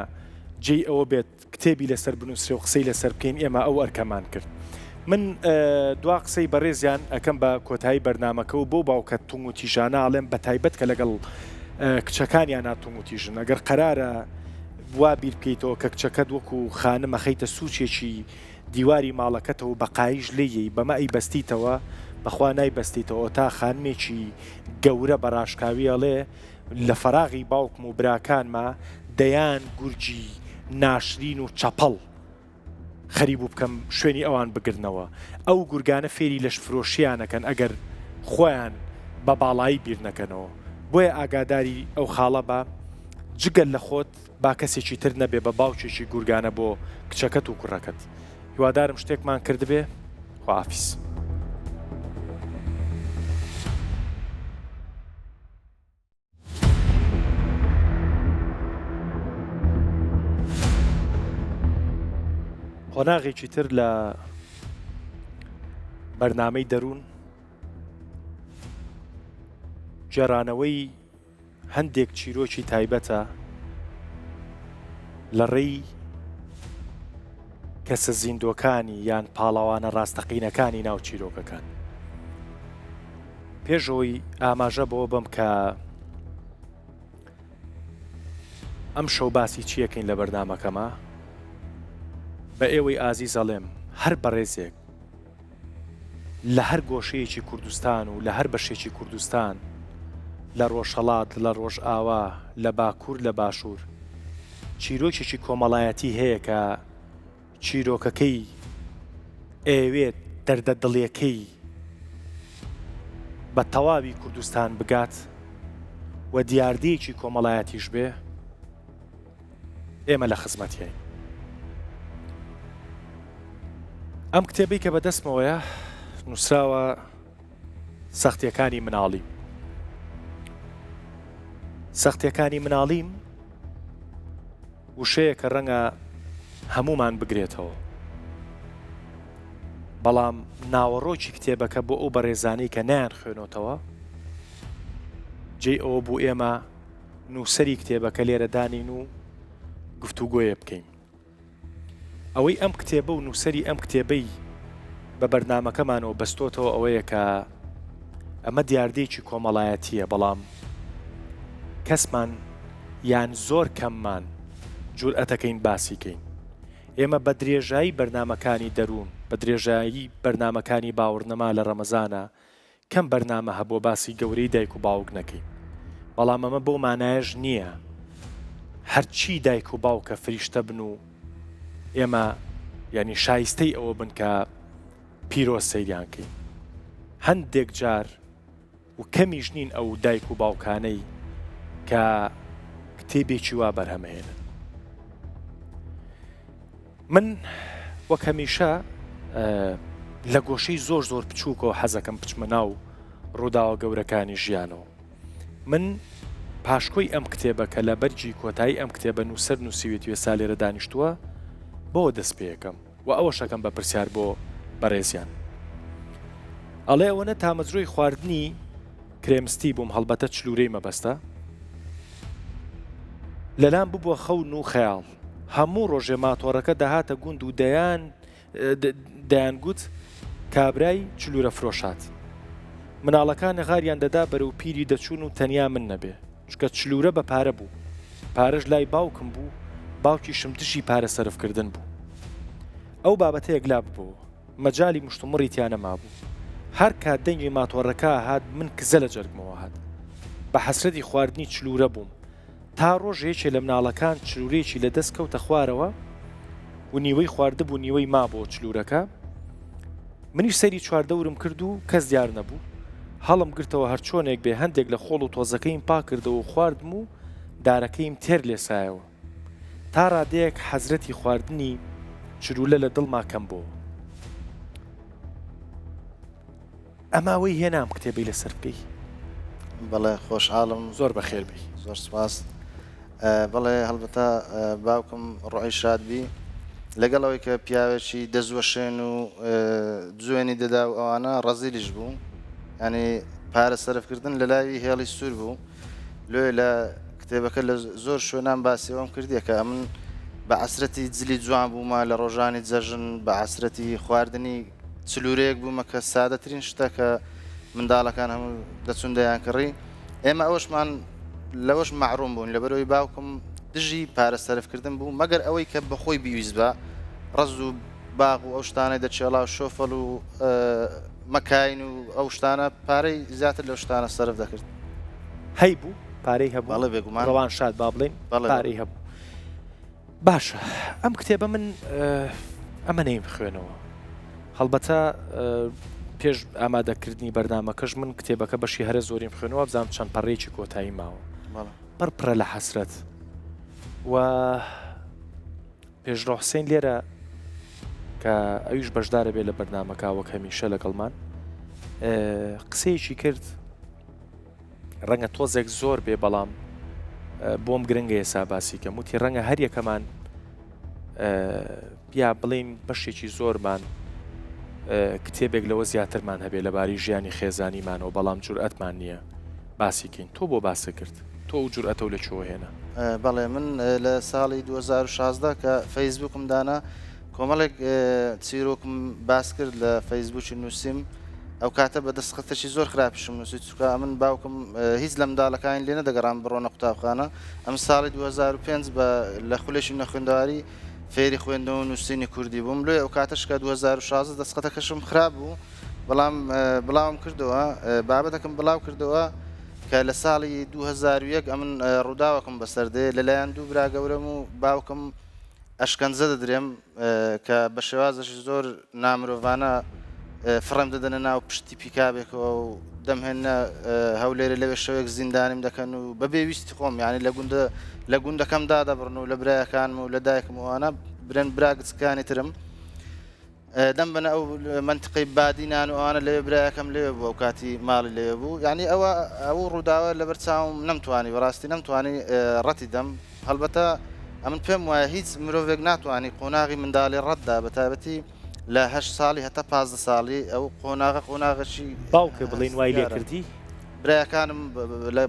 جێی ئەوە بێت کتێبی لەسەر بنووسێ و قسەی لەسەر بکەین ئێمە ئەو ئەرکەمان کرد من دوا قسەی بەڕێزیان ئەەکەم بە کۆتایی بەرنمەکە و بۆ باوکە تونگ و تیژانە ئاڵێم بەتایبەت کە لەگەڵ کچەکانیان ناتونگ و تیژن ئەگەر قەرارە وا بیر بکەیتەوە کە کچەکەت وەکو خانە مەخەیتە سوچێکی دیواری ماڵەکەتەوە بەقایش لێیی بەمە ئەی بەستیتەوە بەخوا نایبەستیتەوە تا خانمێکی گەورە بەڕاشکاوی ئەڵێ لە فەراغی باوکم و براکانمە دەیان گورجی ناشرین و چەپەڵ خەریب و بکەم شوێنی ئەوان بگرنەوە ئەو گورگانە فێری لەش فرۆشیانەکەن ئەگەر خۆیان بە باڵایی بیر نەکەنەوە بۆیە ئاگاداری ئەو خاڵە بە جگەل لە خۆت با کەسێکی تر نەبێ بە باوکێکی گورگانە بۆ کچەکەت و کوڕەکەت هیوادارم شتێکمان کردبێ خواحافیز قۆناغێکی تر لە بەرنامەی دەروون جێرانەوەی هەندێک چیرۆکی تایبەتە لە ڕێی کەسە زیندۆکانی یان پاڵاوانە ڕاستەقینەکانی ناو چیرۆکەکان پێشەوەی ئاماژە بۆ بم کە ئەم شەو باسی چیەکەین لە بەرنامەکەمە بە ئێوەی ئازیز ئەڵێم هەر بەڕێزێک لە هەر گۆشەیەکی کوردستان و لە هەر بەشێکی کوردستان لە ڕۆژهەڵات لە ڕۆژ ئاوا لە باکوور لە باشوور چیرۆکێکی کۆمەڵایەتی هەیە کە چیرۆکەکەی ئەوێت دەردە دڵیەکەی بە تەواوی کوردستان بگات و دیاردەیەکی کۆمەڵایەتیش بێ ئێمە لە خزمەتیین. ئەم کتێبەی کە بەدەستمەوەیە نووسراوە سەختیەکانی مناڵی. سەختیەکانی مناڵیم وشەیە کە ڕەنگە هەمومان بگرێتەوە، بەڵام ناوەڕۆکی کتێبەکە بۆ ئەو بەڕێزانەی کە نیان خوێنۆتەوە جێی ئەوە بوو ئێمە نووسەری کتێبەکە لێرە دانین و گفتوگۆیە بکەین. ئەوەی ئەم کتێبە و نووسەری ئەم کتێبەی بە بەرنامەکەمانەوە بەستۆتەوە ئەوەیە کە ئەمە دیاردەیەکی کۆمەڵایەتیە، بەڵام کەسمان یان زۆر کەممان جورئەتەکەین باسیکەین. ئێمە بە درێژایی بەرنامەکانی دەروون، بە درێژایی بەرنامەکانی باوەڕنەما لە ڕەمەزانە کەم بەرنامە هەبوو باسی گەورەی دایک و باوک نەکەین، بەڵام ئەمە بۆ مانایەش نییە هەرچی دایک و باوکە فریشتە بن و ئێمە ینی شایستەی ئەوە بن کە پیرۆز سەیریانکەین. هەندێک جار و کەمیش نین ئەو دایک و باوکانەی کە کتێبێکی وا بەرهەمهێنن. من وەک هەمیشە لە گۆشەی زۆر زۆر بچووکەوە حەزەکەم بچمە ناو ڕووداوە گەورەکانی ژیانەوە. من پاشکۆی ئەم کتێبەکە لە بەرجی کۆتایی ئەم کتێبە نووسەر نووسیوێتوێ سا لێرە دانیشتووە بۆ دەست پێەکەم و ئەوە شەکەم بە پرسیار بۆ بەڕێزیان. ئەڵێ ئەوەنە تامەزرۆی خواردنی کرێمستی بووم، هەڵبەتە چلوورەی مەبەستە لەلام ببووە خەون و خەیاڵ. هەموو ڕۆژێ ماتۆڕەکە دەهاتە گوند و دەیان گوت کابرای چلوورە فرۆشات. مناڵەکان غاریان دەدا بەرەو پیری دەچوون و تەنیا من نەبێ، چکە چلوورە بە پارە بوو. پارەش لای باوکم بوو، باوکی شمتشی پارە سەرفکردن بوو. ئەو بابەتەیەک لا ببوو، مەجای مشتومڕی تیانەما بوو. هەر کات دەنگی ماتۆڕەکە هات من کزە لە جەرگمەوە هات. بە حەسرەتی خواردنی چلوورە بووم تا ڕۆژێکێ لە مناڵەکان چلوورێکی لە دەست کەوتە خوارەوە و نیوەی خواردبوو نیوەی ما بۆ چلوورەکە. منیش سەری چواردەورم کرد و کەس دیار نەبوو. هەڵم گرتەوە هەر چۆنێک بێ هەندێک لە خۆڵ و تۆزەکەیم پاکردەوە و خواردم و دارەکەیم تێر لێسایەوە تا ڕادەیەک حەزرەتی خواردنی چلوولە لە دڵما کەم بوو. ئەماوەی هێنام کتێبەی لەسەر بکەی. بەڵێ خۆشحاڵم، زۆر بەخێر بی. زۆر سپاس. بەڵێ هەڵبەتە باوکم ڕۆحی شادبی لەگەڵەوەی کە پیاوێکی دەزوەشێن و جوێنی دەدا و ئەوانە ڕەزیلیش بوو، ینی پارە سەرفکردن لە لاوی هێڵی سوور بوو. لێ لە کتێبەکە لە زۆر شوێنان باسیەوەم کردیە کە ئەمن بە عەسرەتی جلی جوان بوومە لە ڕۆژانی جەژن، بە عەسرەتی خواردنی چلوورەیەک بوومە کە سادەترین شتە کە منداڵەکان هەموو دەچون دەیان کڕی. ئێمە ئەوەشمان لەوەش مەحروم بوون لەبەرەوەی باوکم دژی پارە سەرفکردن بوو، مەگەر ئەوەی کە بەخۆی بیویست بە ڕز و باغ و ئەو شتانەی دەچێڵا و شۆفەڵ و مەکاین و ئەو شتانە پارەی زیاتر لەو شتانە سەرف دەکرد. هەی بوو پارەی هەبوو، بەڵێ بێگومان ڕەوان شاد با بڵێن پارەی هەبوو. باشە ئەم کتێبە من ئەمە نەیم خوێنەوە، هەڵبەتە پێش ئامادەکردنی بەرنامەکەش من کتێبەکە بەشی هەرە زۆریم خوێنەوە، بزانم چەند پەڕێکی کۆتایی ماوە پڕ لە حەسرەت. و پێشڕۆ حوسێن لێرە کە ئەویش بەشدارە بێ لە بەرنامەکە وەک هەمیشە لەگەڵمان قسەیەکی کرد، ڕەنگە تۆزێک زۆر بێ بەڵام بۆم گرنگە ئێسا باسی کەم، وتی ڕەنگە هەر یەکەمان یا بڵین بەشێکی زۆرمان کتێبێک لەوە زیاترمان هەبێ لەباری ژیانی خێزانیمانەوە، بەڵام جورئەتمان نییە باسیکەین. تۆ بۆ باسە کرد، تۆ و جورئەتە و لە چۆ هێنا؟ بەڵێ من لە ساڵی 2016 کە فەیسبووکم دانا کۆمەڵێک چیرۆکم باس کرد لە فەیسبووکی نووسیم، ئەو کاتە بە دەستخەتەشی زۆر خراپشم نووسی، چکە من باوکم هیچ لە منداڵەکان لێنە دەگەڕام بڕۆنە قوتابخانە. ئەم ساڵی 2005 لە خولێکی نەخوێندەواری فێری خوێندنەوە و نووسینی کوردی بووم لێ ئەو کاتەش کە 2016 دەستخەتەکەشم خراپ بوو بەڵام بڵاوم کردەوە بابەتەکەم بڵاو کردەوە کە لە ساڵی 2001 ئەمن ڕووداوەکەم بەسەردێ لەلایەن دوو برا گەورەم و باوکم ئەشکەنجە دەدرێم کە بە شێوازەشی زۆر نامرۆڤانە فڕم دەدەنە ناو پشتی پیکابێکەوە و دەمهێنە هەولێرە لەوێ شەوێک زیندانیم دەکەن و بەبێویستی خۆم یعنی لە گوندەکەمدا دەبڕن و لە برایەکانم و لە دایکم وانە برێن براگچکانی ترم دەم بنە ئەو منطقەی بادینان و ئەوانە لەوێ برایەکەم لێوێ بوو ئەو کاتی ماڵی لێوێ بوو یعنی ئەو ڕووداوە لەبەر چاوم نەمتوانی بەڕاستی نەمتوانی ڕەتی دەم هەڵبەتە ئەمن پێم وایە هیچ مرۆڤێک ناتوانانی قۆناغی منداڵی ڕەتدا بە تایبەتی لە 8 ساڵی هەتا 15 ساڵی ئەو قۆناغەشی باوکە بڵین وای لێ کردی برایەکانم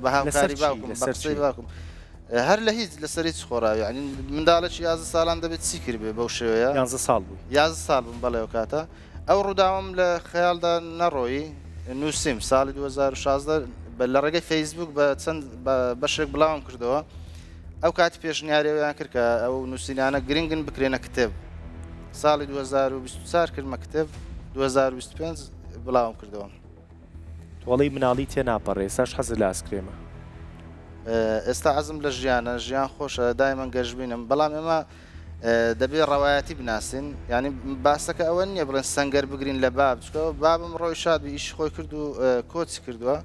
بە هاوکاری باوکم بە قسەی باوکم هەر لە هیچ لەسەر هیچ خۆراوی ینی منداڵێکی 11 ساڵان دەبێت چی کرد بێ بەو شێوەیە 11 ساڵ بوو 11 ساڵ بووم بەڵێ ئەو کاتە ئەو ڕووداوم لە خەیاڵدا نەڕۆیی نووسیم ساڵی 2016 لە ڕێگەی فەیسبوک بە چەند بەشێک بڵاوم کردەوە ئەو کاتی پێشنیاریەوەیان کرد کە ئەو نووسینانە گرنگن بکرێنە کتێب ساڵی 2024 کردمە کتێب 2025 بڵاوم کردەوە وەڵی مناڵی تێ ناپەڕێ ساش حەزر لە ئاسکرێمە ئێستا عەزم لە ژیانە ژیان خۆشە دایمەن گەشتبینم بەڵام ئێمە دەبێت ڕەوایەتی بناسین ینی باسەکە ئەوە نییە بڵێن سەنگەر بگرین لە باب چکەوە بابم ڕۆی شادبی ئیشی خۆی کرد و کۆچی کردووە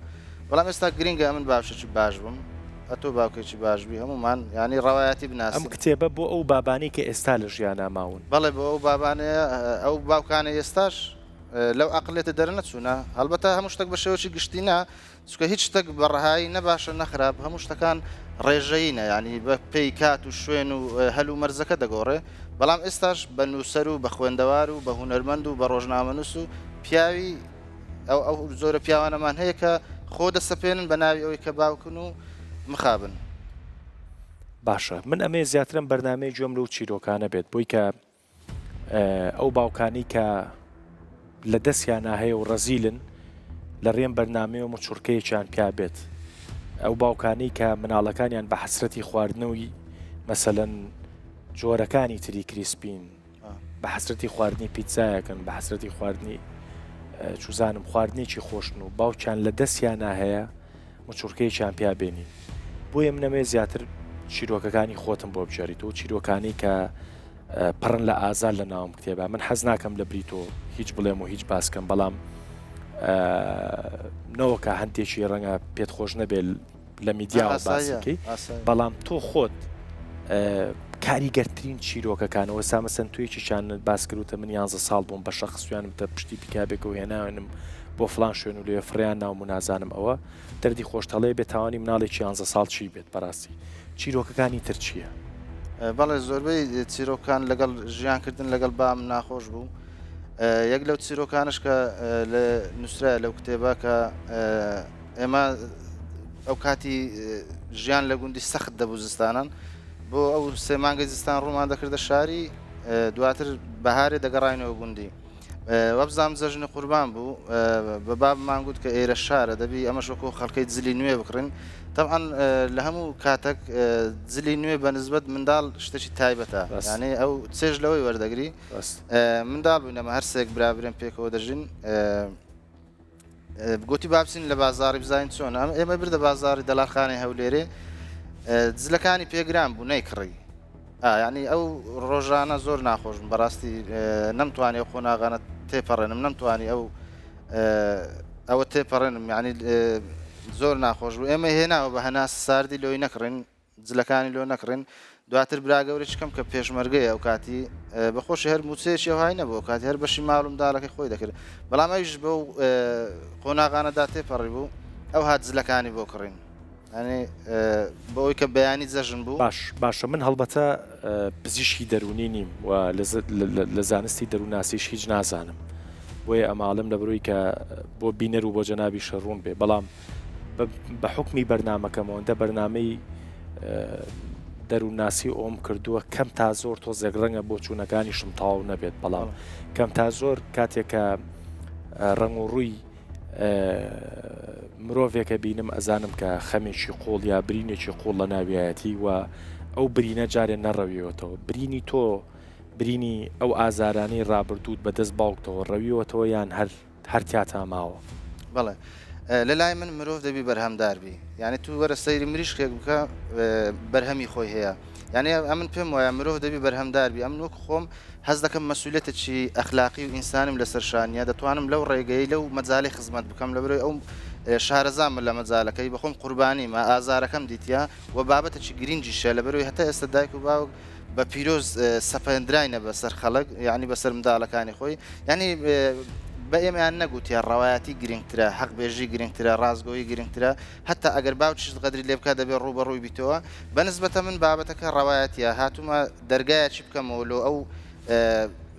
بەڵام ئێستا گرنگە ئەمن باشێکی باش بووم ئەتۆ باوکێکی باشبی هەمومان ینی ڕەوایەتی بناسین ئەم کتێبە بۆ ئەو بابانی کە ئێستا لە ژیانە ماون بەڵێ بۆ ئەو بابانەیە ئەو باوکانە ئێستاش لەو عقلێتە دەرنەچوونە هەڵبەتە هەموو شتێک بە شێوەی گشتینە چکە هیچ شتێک بەڕەهایی نەباشە نەخراب هەموو شتەکان ڕێژەینە ینی بە پێی کات و شوێن و هەل و مەرزەکە دەگۆڕێ بەڵام ئێستاش بە نووسەر و بە خوێندەوار و بە هونەرمەند و بە ڕۆژنامەنووس و پیاوی ئەو زۆرە پیاوانەمان هەیە کە خۆ دەسەپێنن بە ناوی ئەوەی کە باوکن و مخابن باشە من ئەمێ زیاترم بەرنامەی گوێم لەو چیرۆکانە بێت بۆی کە ئەو باوکانی کە لە دەستیان ناهەیە و ڕەزیلن لە ڕێم بەرنامەیە و چورکەیەکیان پیا بێت ئەو باوکانی کە مناڵەکانیان بە حەسرەتی خواردنەوەی مەسەلەن جۆرەکانی تری کریسپین بە حەسرەتی خواردنی پیتزایەکەن بە حەسرەتی خواردنی چوزانم خواردنێکی خۆشن و باوکیان لە دەستیان ناهەیە و چورکەیەکیان پیا بێنین بۆیە منەمێ زیاتر چیرۆکەکانی خۆتم بۆ بجاریتەوە چیرۆکانی کە پڕن لە ئازار لە ناوم کتێبە من حەز ناکەم لە بریتۆ هیچ بڵێم و هیچ باسکەم بەڵام نەوەکە هەندێکی ڕەنگە پێت خۆش نەبێت لە میدیا باسەکەی بەڵام تۆ خۆت کاریگەرترین چیرۆکەکانەوە سامەسەن توێکیشان باس کردوتە من 11 ساڵ بووم بە شەخصویانم تە پشتی پیکابێک و هێناوێنم بۆ فلان شوێن و لێ فریان ناوم و نازانم ئەوە دەردی خۆشتەڵێ بێت تاوانی مناڵێکی 11 ساڵ چی بێت بەڕاستی چیرۆکەکانی تر چییە؟ بەڵێ زۆربەی چیرۆکان لەگەڵ ژیانکردن لەگەڵ بام ناخۆش بوو یەک لەو چیرۆکانش کە لە نووسرا لەو کتێبە کە ئێمە ئەو کاتی ژیان لە گوندی سەخت دەبوو زستانان بۆ ئەو سێ مانگەی زستان ڕوومان دەکردە شاری دواتر بەهارێ دەگەڕاینەوە گوندی وەبزام جەژنی قوربان بوو بە باب مانگوت کە ئێرە شارە دەبی ئەمەش وەکو خەڵکەی جلی نوێ بکڕین طبعاً لە هەموو کاتێک جلی نوێ بە نسبەت منداڵ شتێکی تایبەتە یعنی ئەو چێژ لەوەی وەردەگری منداڵ بووین ئەمە هەرسێک برابرێن پێکەوە دەژین گوتی بابچین لە بازاری بزانین چۆن ئێمە بردە بازاری دەلاخانی هەولێرێ جلەکانی پێگران بوو نەیکڕی یعنی ئەو ڕۆژانە زۆر ناخۆشم بەڕاستی نەمتوانی ئەو خۆناغانە تێپەڕێنم نەمتوانی ئەوە تێپەڕێنم یعنی زۆر ناخۆش بوو ئێمە هێناوە بە هەناس ساردی لۆی نەکڕین جلەکانی لۆ نەکڕین دواتر براگەورێک کەم کە پێشمەرگەیە ئەو کاتی بەخۆشی هەر موچێکی های نەبوو کاتی هەر بەشی ماڵم داڵەکەی خۆی دەکرد بەڵام ئەویش بەو قۆناغانەدا تێپەڕی بوو ئەو هات جلەکانی بۆ کڕین ینی بۆی کە بەیانی جەژن بوو باشە من هەڵبەتە پزیشکی دەرونی نیم و لە زانستی دەروناسیش هیچ نازانم بۆیە ئەماڵم لە بڕووی کە بۆ بینەر و بۆ جەنابی شەڕوون بێ بەڵام بە حکمی بەرنمەکەمەوەندە بەرنمەی دەروناسی ئۆم کردووە کەم تا زۆر تۆزێک ڕەنگە بۆ چوونەکانی شم تاو نەبێت بەڵام کەم تا زۆر کاتێکە ڕنگ و ڕووی مرۆڤێکە بینم ئەزانم کە خەمێکی قۆڵ یا برینێکی قۆڵ لە ناویایەتی و ئەو برینە جارێ نەڕەویەوەتەوە برینی تۆ برینی ئەو ئازارانەی ڕابردوود بەدەست باوکتەوە ڕەویەوەتەوە یان هەر تیاتا ماوە بەڵێ لە لای من مرۆڤ دەبی بەرهەمداربی یعنی تو وەرە سەیری مریشکێک بکە بەرهەمی خۆی هەیە یعنی ئەمن پێم وایە مرۆڤ دەبی بەرهەمداربی ئەم وەک خۆم هەز دەکەم مەسئولێتێکی ئەخلاقی و ئینسانم لەسەر شانیە دەتوانم لەو ڕێگەی لەو مەجالی خزمەت بکەم لە بەرەوەی ئەو شارەزانمە لە مەجالەکەی بەخۆم قوربانیمە ئازارەکەم دیتیا و بابەتێکی گرنگیشە لە بەرەوەی هەتا ئێستا دایک و باوک بە پیرۆز سەپەندراینە بەسەر خەڵک یعنی بەسەر منداڵەکانی خۆی ینی بە ئێمەیان نەگوتیە ڕەوایەتی گرنگترە حەق بێژی گرنگترە ڕازگۆیی گرنگترە هەتا ئەگەر باوکیش قەدری لێ بکات دەبێت ڕوبەڕووی بیتەوە بەنسبەتە من بابەتەکە ڕەوایەتیە هاتوومە دەرگایەکی بکەمەوە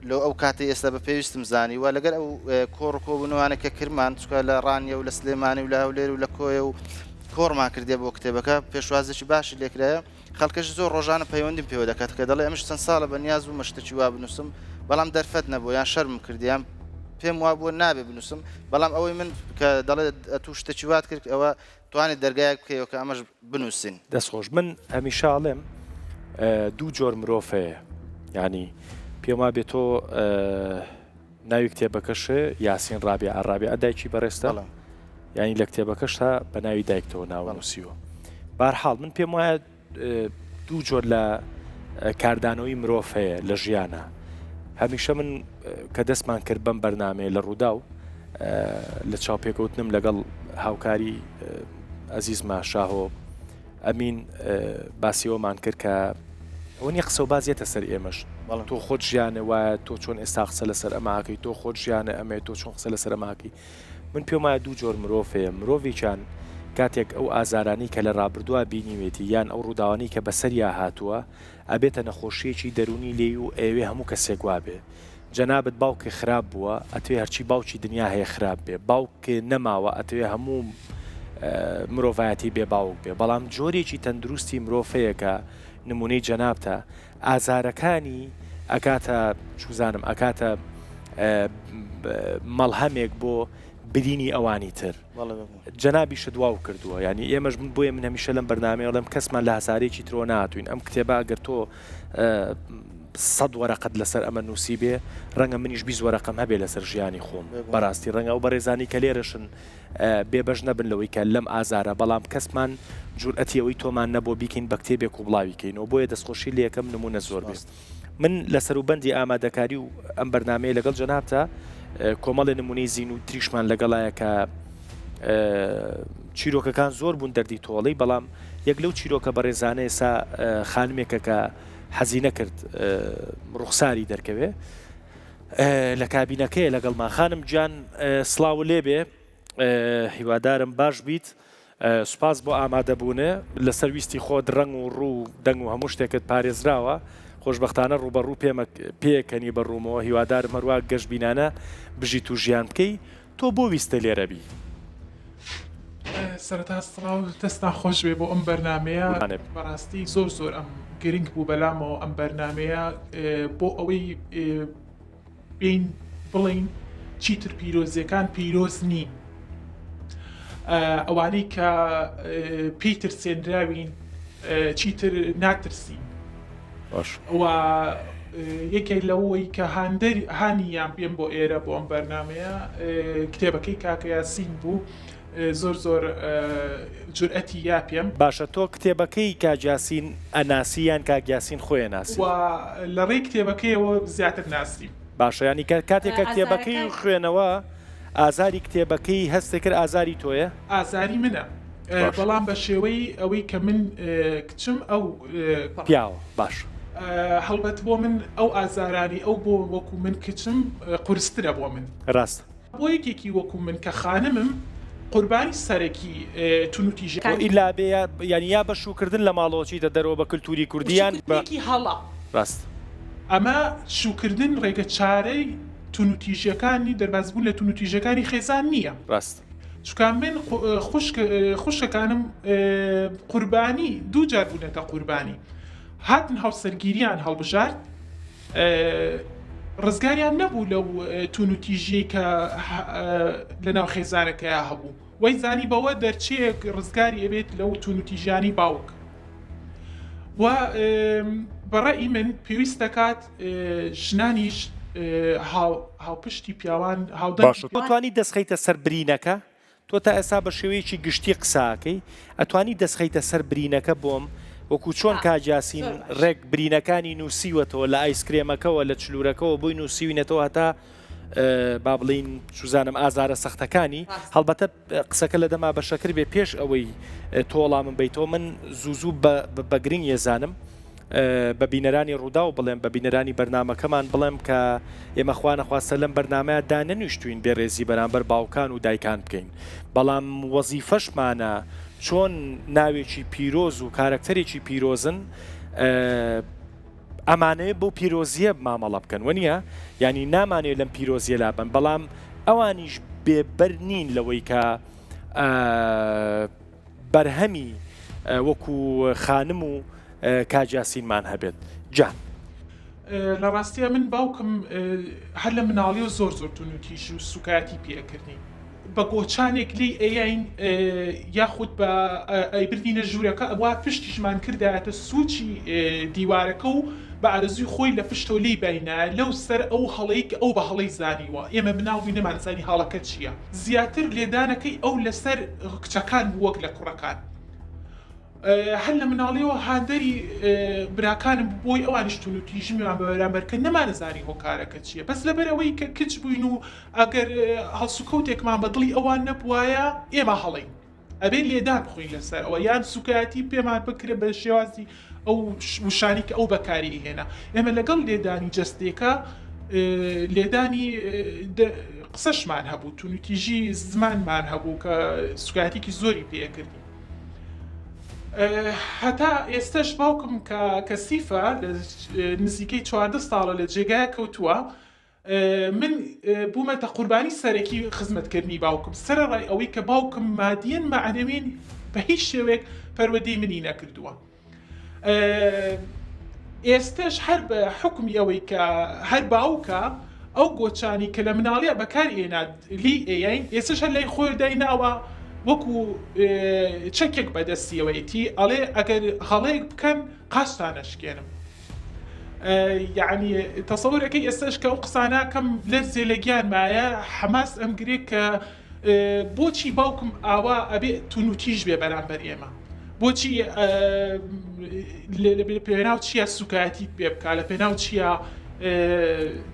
لۆ ئەو کاتی ئێستا بە پێویستم زانی و لەگەر ئەو کۆڕ کۆبوونەوانە کە کرمان چکە لە ڕانیە و لە سلێمانی و لە هەولێر و لە کۆیە و کۆڕمان کردێ بۆ کتێبەکە پێشوازێکی باشی لێکرایە خەڵکەش زۆر ڕۆژانە پەیوەندیم پێوە دەکات کە دەڵێ ئەمش چەند ساڵە بەنیاز و مەشتێکی وا بنووسم بەڵام دەرفەت نەبوو یان شەرم کردیان پێم وا بووە نابێ بنووسم بەڵام ئەوەی من کە دەڵێ تو شتێکی وات کرد ئەوە توانێت دەرگایەک بکەیەوە کە ئەمەش بنووسین دەستخۆش من هەمیشاڵێم دوو جۆر مرۆڤ هەیە ینی پێم وا بێت تۆ ناوی کتێبەکەشە یاسین ڕابێ ئاڕابێ ئەدایکی بەڕێستە ینی لە کتێبەکەش تا بە ناوی دایکتەوە ناوەنووسیوە بارحاڵ من پێم وایە دوو جۆر لە کاردانەوەی مرۆڤ هەیە لە ژیانە هەمیشە من کە دەستمان کرد بەم بەرنامەیە لە ڕوودا و لە چاوپێکەوتنم لەگەڵ هاوکاری ئەزیزمە شاهۆ ئەمین باسیەوەمان کرد کە ئەوە نیە قسە و بازیێتە سەر ئێمەش تۆ خۆت ژیانە وایە تۆ چۆن ئێستا قسە لەسەر ئەماکەی تۆ خۆت ژیانە ئەمێ تۆ چۆن قسە لەسەر ئەماکەی من پێم وایە دوو جۆر مرۆڤ هەیە مرۆڤێکیان کاتێک ئەو ئازارانی کە لە ڕابردووە بینیوێتی یان ئەو ڕووداوانی کە بەسەریا هاتووە ئەبێتە نەخۆشیەکی دەرونی لێ و ئێوێ هەموو کەسێک وابێ جەنابەت باوکە خراپ بووە ئەتوێ هەرچی باوکی دنیا هەیە خراپ بێ باوک نەماوە ئەتوێ هەموو مرۆڤایەتی بێ باوک بێ بەڵام جۆرێکی تەندروستی مرۆڤەیە کە نمونەی جەنابتە ئازارەکانی ئەکاتە چوزانم ئەکاتە مەڵهەمێک بۆ برینی ئەوانی تر جەنابیشە دواو کردووە ینی ئێمەش من بۆیە من هەمیشە لەم بەرنامەیەڵم کەسمان لە هەسارێکی ترۆ ناتوین ئەم کتێبە ئەگەر تۆ 100 وەرەقەت لەسەر ئەمە نووسی بێ ڕەنگە منیش 20 وەرەقەم هەبێ لەسەر ژیانی خۆم بەڕاستی ڕەنگە ئەو بەڕێزانی کە لێرەشن بێبەش نەبن لەوەی کە لەم ئازارە بەڵام کەسمان جورئەتیەوەی تۆمان نەبوو بیکەین بە کتێبێک و بڵاویکەینەوە بۆیە دەستخۆشی لە یەکەم نمونە زۆر بێت من لە سەروبەندی ئامادەکاری و ئەم بەرنامەیە لەگەڵ جەنابتە کۆمەڵی نمونەی زین و تریشمان لەگەڵایە کە چیرۆکەکان زۆر بوون دەردی تۆڵی بەڵام یەک لەو چیرۆکە بەڕێزانە ئێسا خانمێکە کە حەزی نەکرد ڕوخساری دەرکەوێ لە کابینەکەی لەگەڵمان خانم گیان سڵاو لێبێ هیوادارم باش بیت سوپاس بۆ ئامادەبوونە لەسەر ویستی خۆت ڕنگ و ڕوو دەنگ و هەموو شتێکت پارێزراوە خۆشبەختانە ڕوبەڕوو پێکەنی بەڕوومەوە هیوادارم هەروە گەشت بینانە بژیت و ژیان بکەی تۆ بۆ ویستە لێرە بی سەرەتا سڵاو دەستان خۆش بێ بۆ ئەم بەرنمەیە بەڕاستی زۆر ئەم گرنگ بوو بەلامەوە ئەم بەرنمەیە بۆ ئەوەی بین بڵین چیتر پیرۆزیەکان پیرۆز نین ئەوانەی کە پێیتر سێنراوین چیتر ناترسین و یەکێک لەوەی کە هانییان پێم بۆ ئێرە بۆ ئەم بەرنمەیە کتێبەکەی کاکە یاسین بوو زۆر جورئەتی یا پێم باشە تۆ کتێبەکەی کاجیاسین ئەناسییان کاگیاسین خۆیان ناسی لە ڕێی کتێبەکەیەوە زیاتر ناسیم باشە ینی کاتێکە کتێبەکەی خوێنەوە ئازاری کتێبەکەی هەستی کرد ئازاری تۆیە ئازاری منە بەڵام بە شێوەی ئەوەی کە من کچم ئەو پیاوە باش هەڵبەت بۆ من ئەو ئازارانی ئەو بۆ وەکو من کچم قورسترە بۆ من ڕاست بۆ یەکێکی وەکو من کە خانمم قوربانی سەرەکی تونوتیژە ئیلا بێ ینی یا بەشوکردن لە ماڵۆچیتە دەرەوە بە کللتوری کوردیان هەڵا ڕاست ئەمە شوکردن ڕێگە چارەی تونوتیژەکانی دەربازبوون لە تونوتیژەکانی خێزان نییە ڕاست چکان من خوشکەکانم قوربانی دوو جار بوونەتە قوربانی هاتن هاوسەرگیریان هەڵبژارد ڕزگاریان نەبوو لەو تونوتیژەی کە لەناو خێزانەکەیە هەبوو وەی زانی بەوە دەرچەیەک ڕزگاری ئەبێت لەو تونوتیژانی باوک و بەڕێی من پێویست دەکات ژنانیش هاوپشتی پیاوان باش توانی دەستخەیتە سەر برینەکە تۆ تا ئێستا بە شێوەیەکی گشتی قساکەی ئەتوانی دەستخەیتە سەر برینەکە بۆم وەکو چۆن کاجاسین ڕێک برینەکانی نووسیوەتەوە لە ئایسکرێمەکەەوە لە چلوورەکەەوە بۆی نووسیوینێتەوە هەتا با بڵین سوزانم ئازارە سەختەکانی هەڵبەتە قسەکە لە دەما بە شەکر بێ پێش ئەوەی تۆڵا من بیتەوە من زوو بە گرنگ ێزانم بە بینەرانی ڕوودا و بڵێم بە بینەرانی بەرنمەکەمان بڵێم کە ئێمە خوانەخواستە لەم بەرنمەیە دانەنووشتوین بێڕێزی بەرامبەر باوکان و دایکان بکەین بەڵام وەزیفەشمانە چۆن ناوێکی پیرۆز و کارکتەرێکی پیرۆزن ئەمانەیە بۆ پیرۆزیە مامەڵە بکەن وە نیە ینی نامانێت لەم پیرۆزیە لابن بەڵام ئەوانیش بێبەر نین لەوەی کە بەرهەمی وەکو خانم و کاجاسینمان هەبێت جان لە ڕاستیە من باوکم هەر لە مناڵی و زۆر تونوتیش و سوکاتی پێکردنی بە گۆچانێک لی ئەین یاخود بە ئەیبردینە ژوورەکە ئەوە پشتیشمان کردایەتە سوچی دیوارەکە و بە ئارەزوی خۆی لە پشتەوە لی باینە لەو سەر ئەو هەڵەی کە ئەو بە هەڵەی زانیوە ئێمە مناڵی نەمانزانی هەڵەکە چییە زیاتر لێدانەکەی ئەو لەسەر کچەکان وەک لە کوڕەکان هەر لە مناڵیەوە هاندەری براکانم بۆی ئەوانش تونوتیژمیان بە بەرامبەرکە نەمانەزانی هۆکارەکە چییە بەس لەبەرەوەی کە کچ بووین و ئەگەر هەڵسوکەوتێکمان بەدڵی ئەوان نەبوایە ئێمە هەڵین ئەبێ لێدان بخۆین لەسەر ئەوە یان سوکایەتی پێمان بکرێت بە شێوازی ئەو وشانی کە ئەو بەکاری هێنا ئێمە لەگەڵ لێدانی جەستێکە لێدانی قسەشمان هەبوو تونوتیژی زمانمان هەبوو کە سوکایەتێکی زۆری پێکردی هەتا ئێستش باوکم کە سیفە نزیکەی 14 ساڵە لە جێگایە کەوتووە من بوومەتە قوربانی سەرەکی خزمەتکردنی باوکم سەرڕای ئەوەی کە باوکم مادیەن مەعانەوین بە هیچ شێوێک پەروەدەی منی نەکردووە ئێستش هەر بە حکمی ئەوەی کە هەر باوکە ئەو گۆچانی کە لە مناڵیە بەکاری هێنا لی ئەین ئێستش هەر لای خۆی دایناوە وەکو چەکێک بەدەستیەوەیەتی ئەڵێ ئەگەر هەڵەیەک بکەن قاشتانەشکێنم یعنی تەسەورەکەی ئێستش کە ئەو قساناکەم لەر زێلەگیان مایە حەماس ئەمگرێ کە بۆچی باوکم ئاوا ئەبێ تونوتیژ بێ بەرامبەر ئێمە بۆچی پێناو چییە سوکایەتی پێ بکە لە پێناو چییە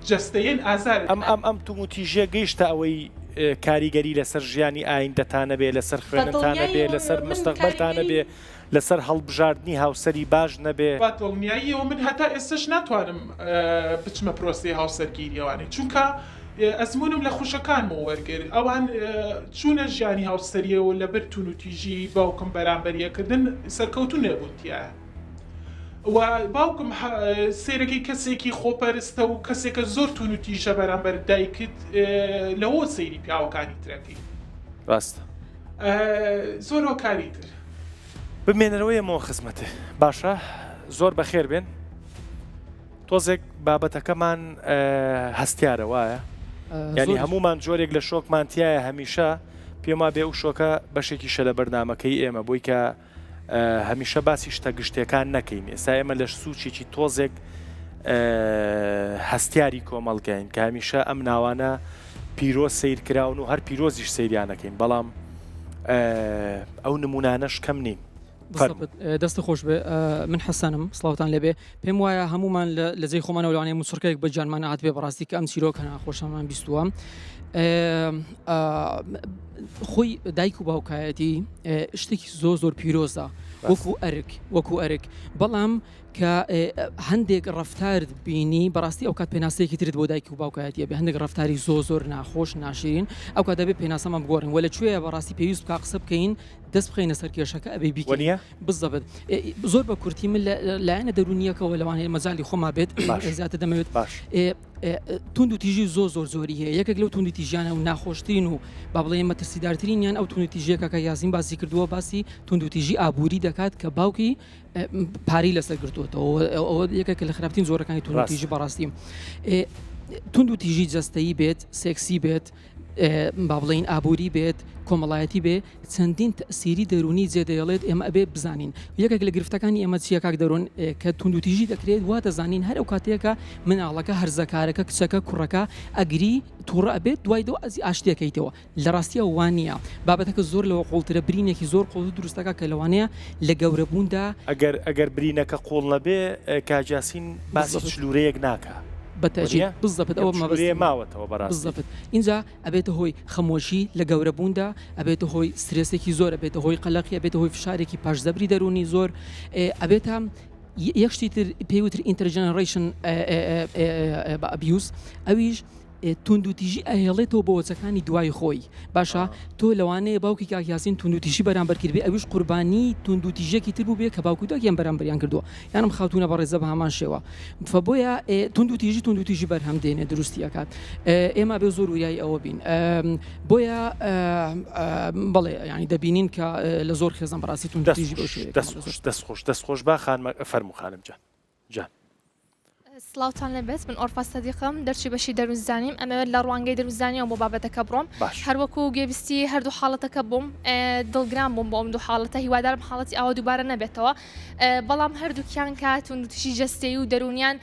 جەستەیەن ئازار ئەم توموتیژە گەیشتە ئەوەی کاریگەری لەسەر ژیانی ئایندەتانە بێ لەسەر خوێنتانە بێ لەسەر مستەقبەلتانە بێ لەسەر هەڵبژاردننی هاوسەری باش نەبێ دڵنیاییەوە من هەتا ئێستش ناتوانم بچمە پرۆسی هاوسەرگیریەوانی چونکە ئەزمونم لە خوشەکانمەوە وەرگر ئەوان چوونە ژیانی هاوسەریەوە لەبەر تونوتیژی باوکم بەرامبەریەکردن سەرکەوتو نەبوونتیە و باوکم سێرەکەی کەسێکی خۆپەرستە و کەسێکە زۆر تونوتیژە بەرامبەر دایکت لەوە سەیری پیاوەکانی ترەکەی ڕاستە زۆر هۆکاری تر بمێنەرەوەی ئەمەوە خزمەتێ باشە زۆر بەخێر بێن تۆزێک بابەتەکەمان هەستیارە وایە ینی هەمومان جۆرێک لە شۆکمانتیایە هەمیشە پێما بێ و شۆکە بەشێکی شە لە بەرنمەکەی ئێمە بۆی کە هەمیشە باسی شتە گشتەکان نەکەین ئێستا ئێمە لە سوچێکی تۆزێک هەستیاری کۆمەڵگەین کە هەمیشە ئەم ناوانە پیرۆز سیرکراون و هەر پیرۆزیش سەیریانەکەین بەڵام ئەو نمونانەش کەم نین دەستە خۆش بێ من حەسەنم سڵاوتان لێبێ پێم وایە هەمومان لە جێی خۆمانە لەوانەیە موسیقەیەک بە جانمانە هات بێ بەڕاستی کە ئەم چیرۆکە ناخۆشەمان بیستووە خۆی دایک و باوکایەتی شتێکی زۆر پیرۆزە وەکو ئەرک بەڵام کە هەندێک ڕەفتار بینی بەڕاستی ئەو کات پێناسەیەکی ترت بۆ دایک و باوکایەتیە بێ هەندێک ڕەفتاری زۆر ناخۆش ناشرین ئەو کات دەبێت پێناسەمان بگۆڕین وە لەکوێیە بەڕاستی پێویست بکە قسە بکەین دەست بخەینە سەر کێشەکە ئەبێ بیکەین بزەبێت زۆر بە کورتی من لایەنە دەرونیەکەوە لەوانەیە مەجالی خۆما بێت زیاتر دەمەوێت توند و تیژی زۆری هەیە یەکێک لەو توندی تیژیانە و ناخۆشترین و با بڵێ مەترسیدارترینیان ئەو توند و تیژیەکە کە یاسین باسی کردووە باسی توند و تیژی ئابووری دەکات کە باوکی پارەی لەسەر گرتووەتەوە ئەوە یەکێک لە خراپترین زۆرەکانی توند و تیژی بەڕاستی توند و تیژی جەستەیی بێت سێکسی بێت با بڵین ئابووری بێت کۆمەڵایەتی بێ چەندین تەسیری دەرونی جێدەیەڵێت ئێمە ئەبێ بزانین یەکێک لە گرفتەکانی ئێمە چیە کاک دەڕۆن کە توندوتیژی دەکرێت وا دەزانین هەر ئەو کاتێکە مناڵەکە هەرزەکارەکە کچەکە کوڕەکە ئەگری تووڕە ئەبێت دوای دو ئەزی ئاشتێکەکەیتەوە لە ڕاستیە وانە بابەتەکە زۆر لەوە قوڵترە برینێکی زۆر قوڵ دروستەکە کە لەوانەیە لە گەورەبووندا ئەگەر برینەکە قوڵ نەبێ کاجاسین باسی چلوورەیەک ناکە بەتەجی بزەپت ئەوە مەبێ ماوەتەوە بەڕاست اینجا ئەبێتە هۆی خەمۆشی لە گەورەبووندا ئەبێتە هۆی سترێسێکی زۆر ئەبێتە هۆی قەلەقی ئەبێتە هۆی فشارێکی پاشزەبری دەرونی زۆر ئەبێتە یەکشتی تر پێوتر ئینتەرجەنەڕیشن ئەبیوز ئەویش توندوتیژی ئەهێڵێتەوە بۆ وەچەکانی دوای خۆی باشە تۆ لەوانەیە باوکی کاکیاسین توندوتیژی بەرامبەر کرد بێ ئەویش قوربانی توندوتیژێکی تر بوو بێ کە باوکو داکیان بەرامبەریان کردووە یانم خاتونە بەڕێزە بە هەمان شێوە فبۆیە توندوتیژی بەرهەم دێنێ دروستی ئەکات ئێمە بێ زۆر وریایی ئەوە بین بۆیە بەڵێ ینی دەبینین کە لە زۆر خێزان بەڕاستی توندوتیژی دەستخۆش با فەرموو خانم جان سلااوان لەبێت من ئۆرفا سەدیقم دەرچی بەشی دەروزانیم ئەمەوێت لە ڕوانگەی دەروزانیەوە بۆ بابەتەکە بڕۆم هەروەکو گوێبیستی هەردوو حاڵەتەکە بووم دڵگرام بووم بۆ ئەم دوو حاڵەتە هیوادارم حاڵەتی ئەوە دووبارە نەبێتەوە بەڵام هەردووکیان کات توندوتیژی جەستەیی و دەرونیان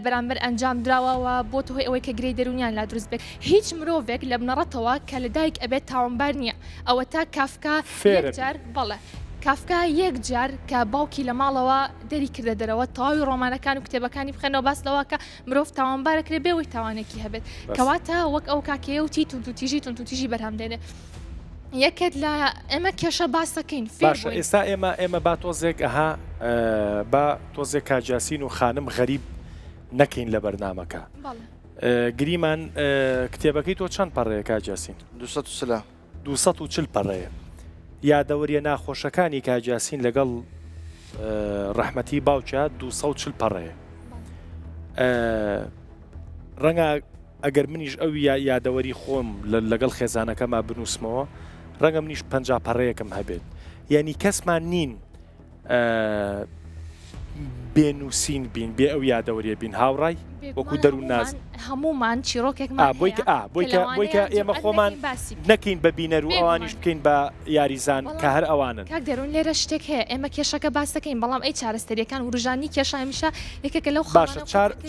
بەرامبەر ئەنجام دراوەوە بۆ هۆی ئەوەی کە گرەی دەرونیان لا دروست بێت هیچ مرۆڤێک لە بنەڕەتەوە کە لە دایک ئەبێت تاوانبار نییە ئەوە تا کافکا جار بەڵێ کافکا یەک جار کە باوکی لە ماڵەوە دەری کردە دەرەوە تەواوی ڕۆمانەکان و کتێبەکانی بخێنەوە باس لەوە کە مرۆڤ تاوانبارەکرێ بێەوەی تاوانێکی هەبێت کەواتە وەک ئەو کاکەیە وتی توندوتیژی بەرهەم دێنێ یەکێت لە ئێمە کێشە باسەکەین باشە ئێستا ئێمە با تۆزێک ئەها با تۆزێک کاجاسین و خانم غەریب نەکەین لە بەرنامەکە گریمان کتێبەکەی تۆ چەند پەڕەیە کاجاسین 240 پەڕەیە یادەوەریە ناخۆشەکانی کاجاسین لەگەڵ ڕەحمەتی باوکە 240 پەڕەیە ڕەنگە ئەگەر منیش ئەو یادەوەری خۆم لەگەڵ خێزانەکەما بنووسمەوە ڕەنگە منیش 50 پەڕەیەکم هەبێت یعنی کەسمان نین بێنووسین بین بێ ئەو یادەوەریە بین هاوڕای وەکو دەروون ناز هەمومان چیرۆکێکمان بۆیکە ئێمە خۆمان نەکەین بە بینەر و ئەوانیش بکەین بە یاریزان کە هەر ئەوانن کاک دەروون لێرە شتێک هەیە ئێمە کێشەکە باس دەکەین بەڵام ئەی چارەسەریەکان وروژانی کێشە هەمیشە یەکێکە لەو باشە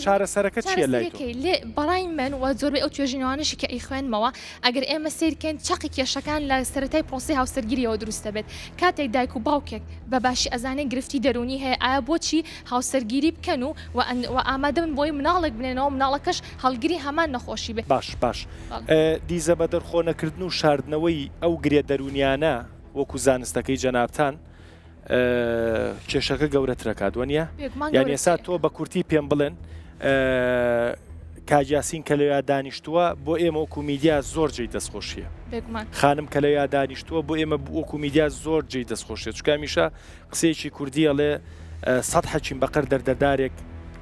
چارەسەرەکە چییە لای لێ بەڵای من و زۆربەی ئەو توێژینەوانشی کە ئەی خوێنمەوە ئەگەر ئێمە سیرکەین چاقی کێشەکان لە سەرەتای پرۆسی هاوسەرگیریەوە دروستە بێت کاتێک دایک و باوکێک بە باشی ئەزانێ گرفتی دەرونی هەیە ئایا بۆچی هاوسەرگیری بکەن و ئامادە من بۆی مناڵێک بنێنەوە مناڵەکەش هەڵگیری هەمان نەخۆشی بێت باش دیزە بە دەرخۆنەکردن و شاردنەوەی ئەو گرێ دەرونیانە وەکو زانستەکەی جەنابتان کێشەکە گەورەترەکات وەنیە یان ئێستا تۆ بە کورتی پێم بڵێن کاجاسین کە لەوێ دانیشتووە بۆ ئێمە وەکو میدیا زۆر جێی دەستخۆشیە خانم کە لەوێ دانیشتووە بۆ ئێمە وەکو میدیا زۆر جێی دەستخۆشیە چکە میشە قسەیەکی کوردی ئەڵێ سەد حەچین بەقەر دەردەدارێک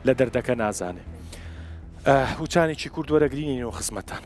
لە دەردەکە نازانێ وچانێکی کورد وەرەگرینەوە خزمەتان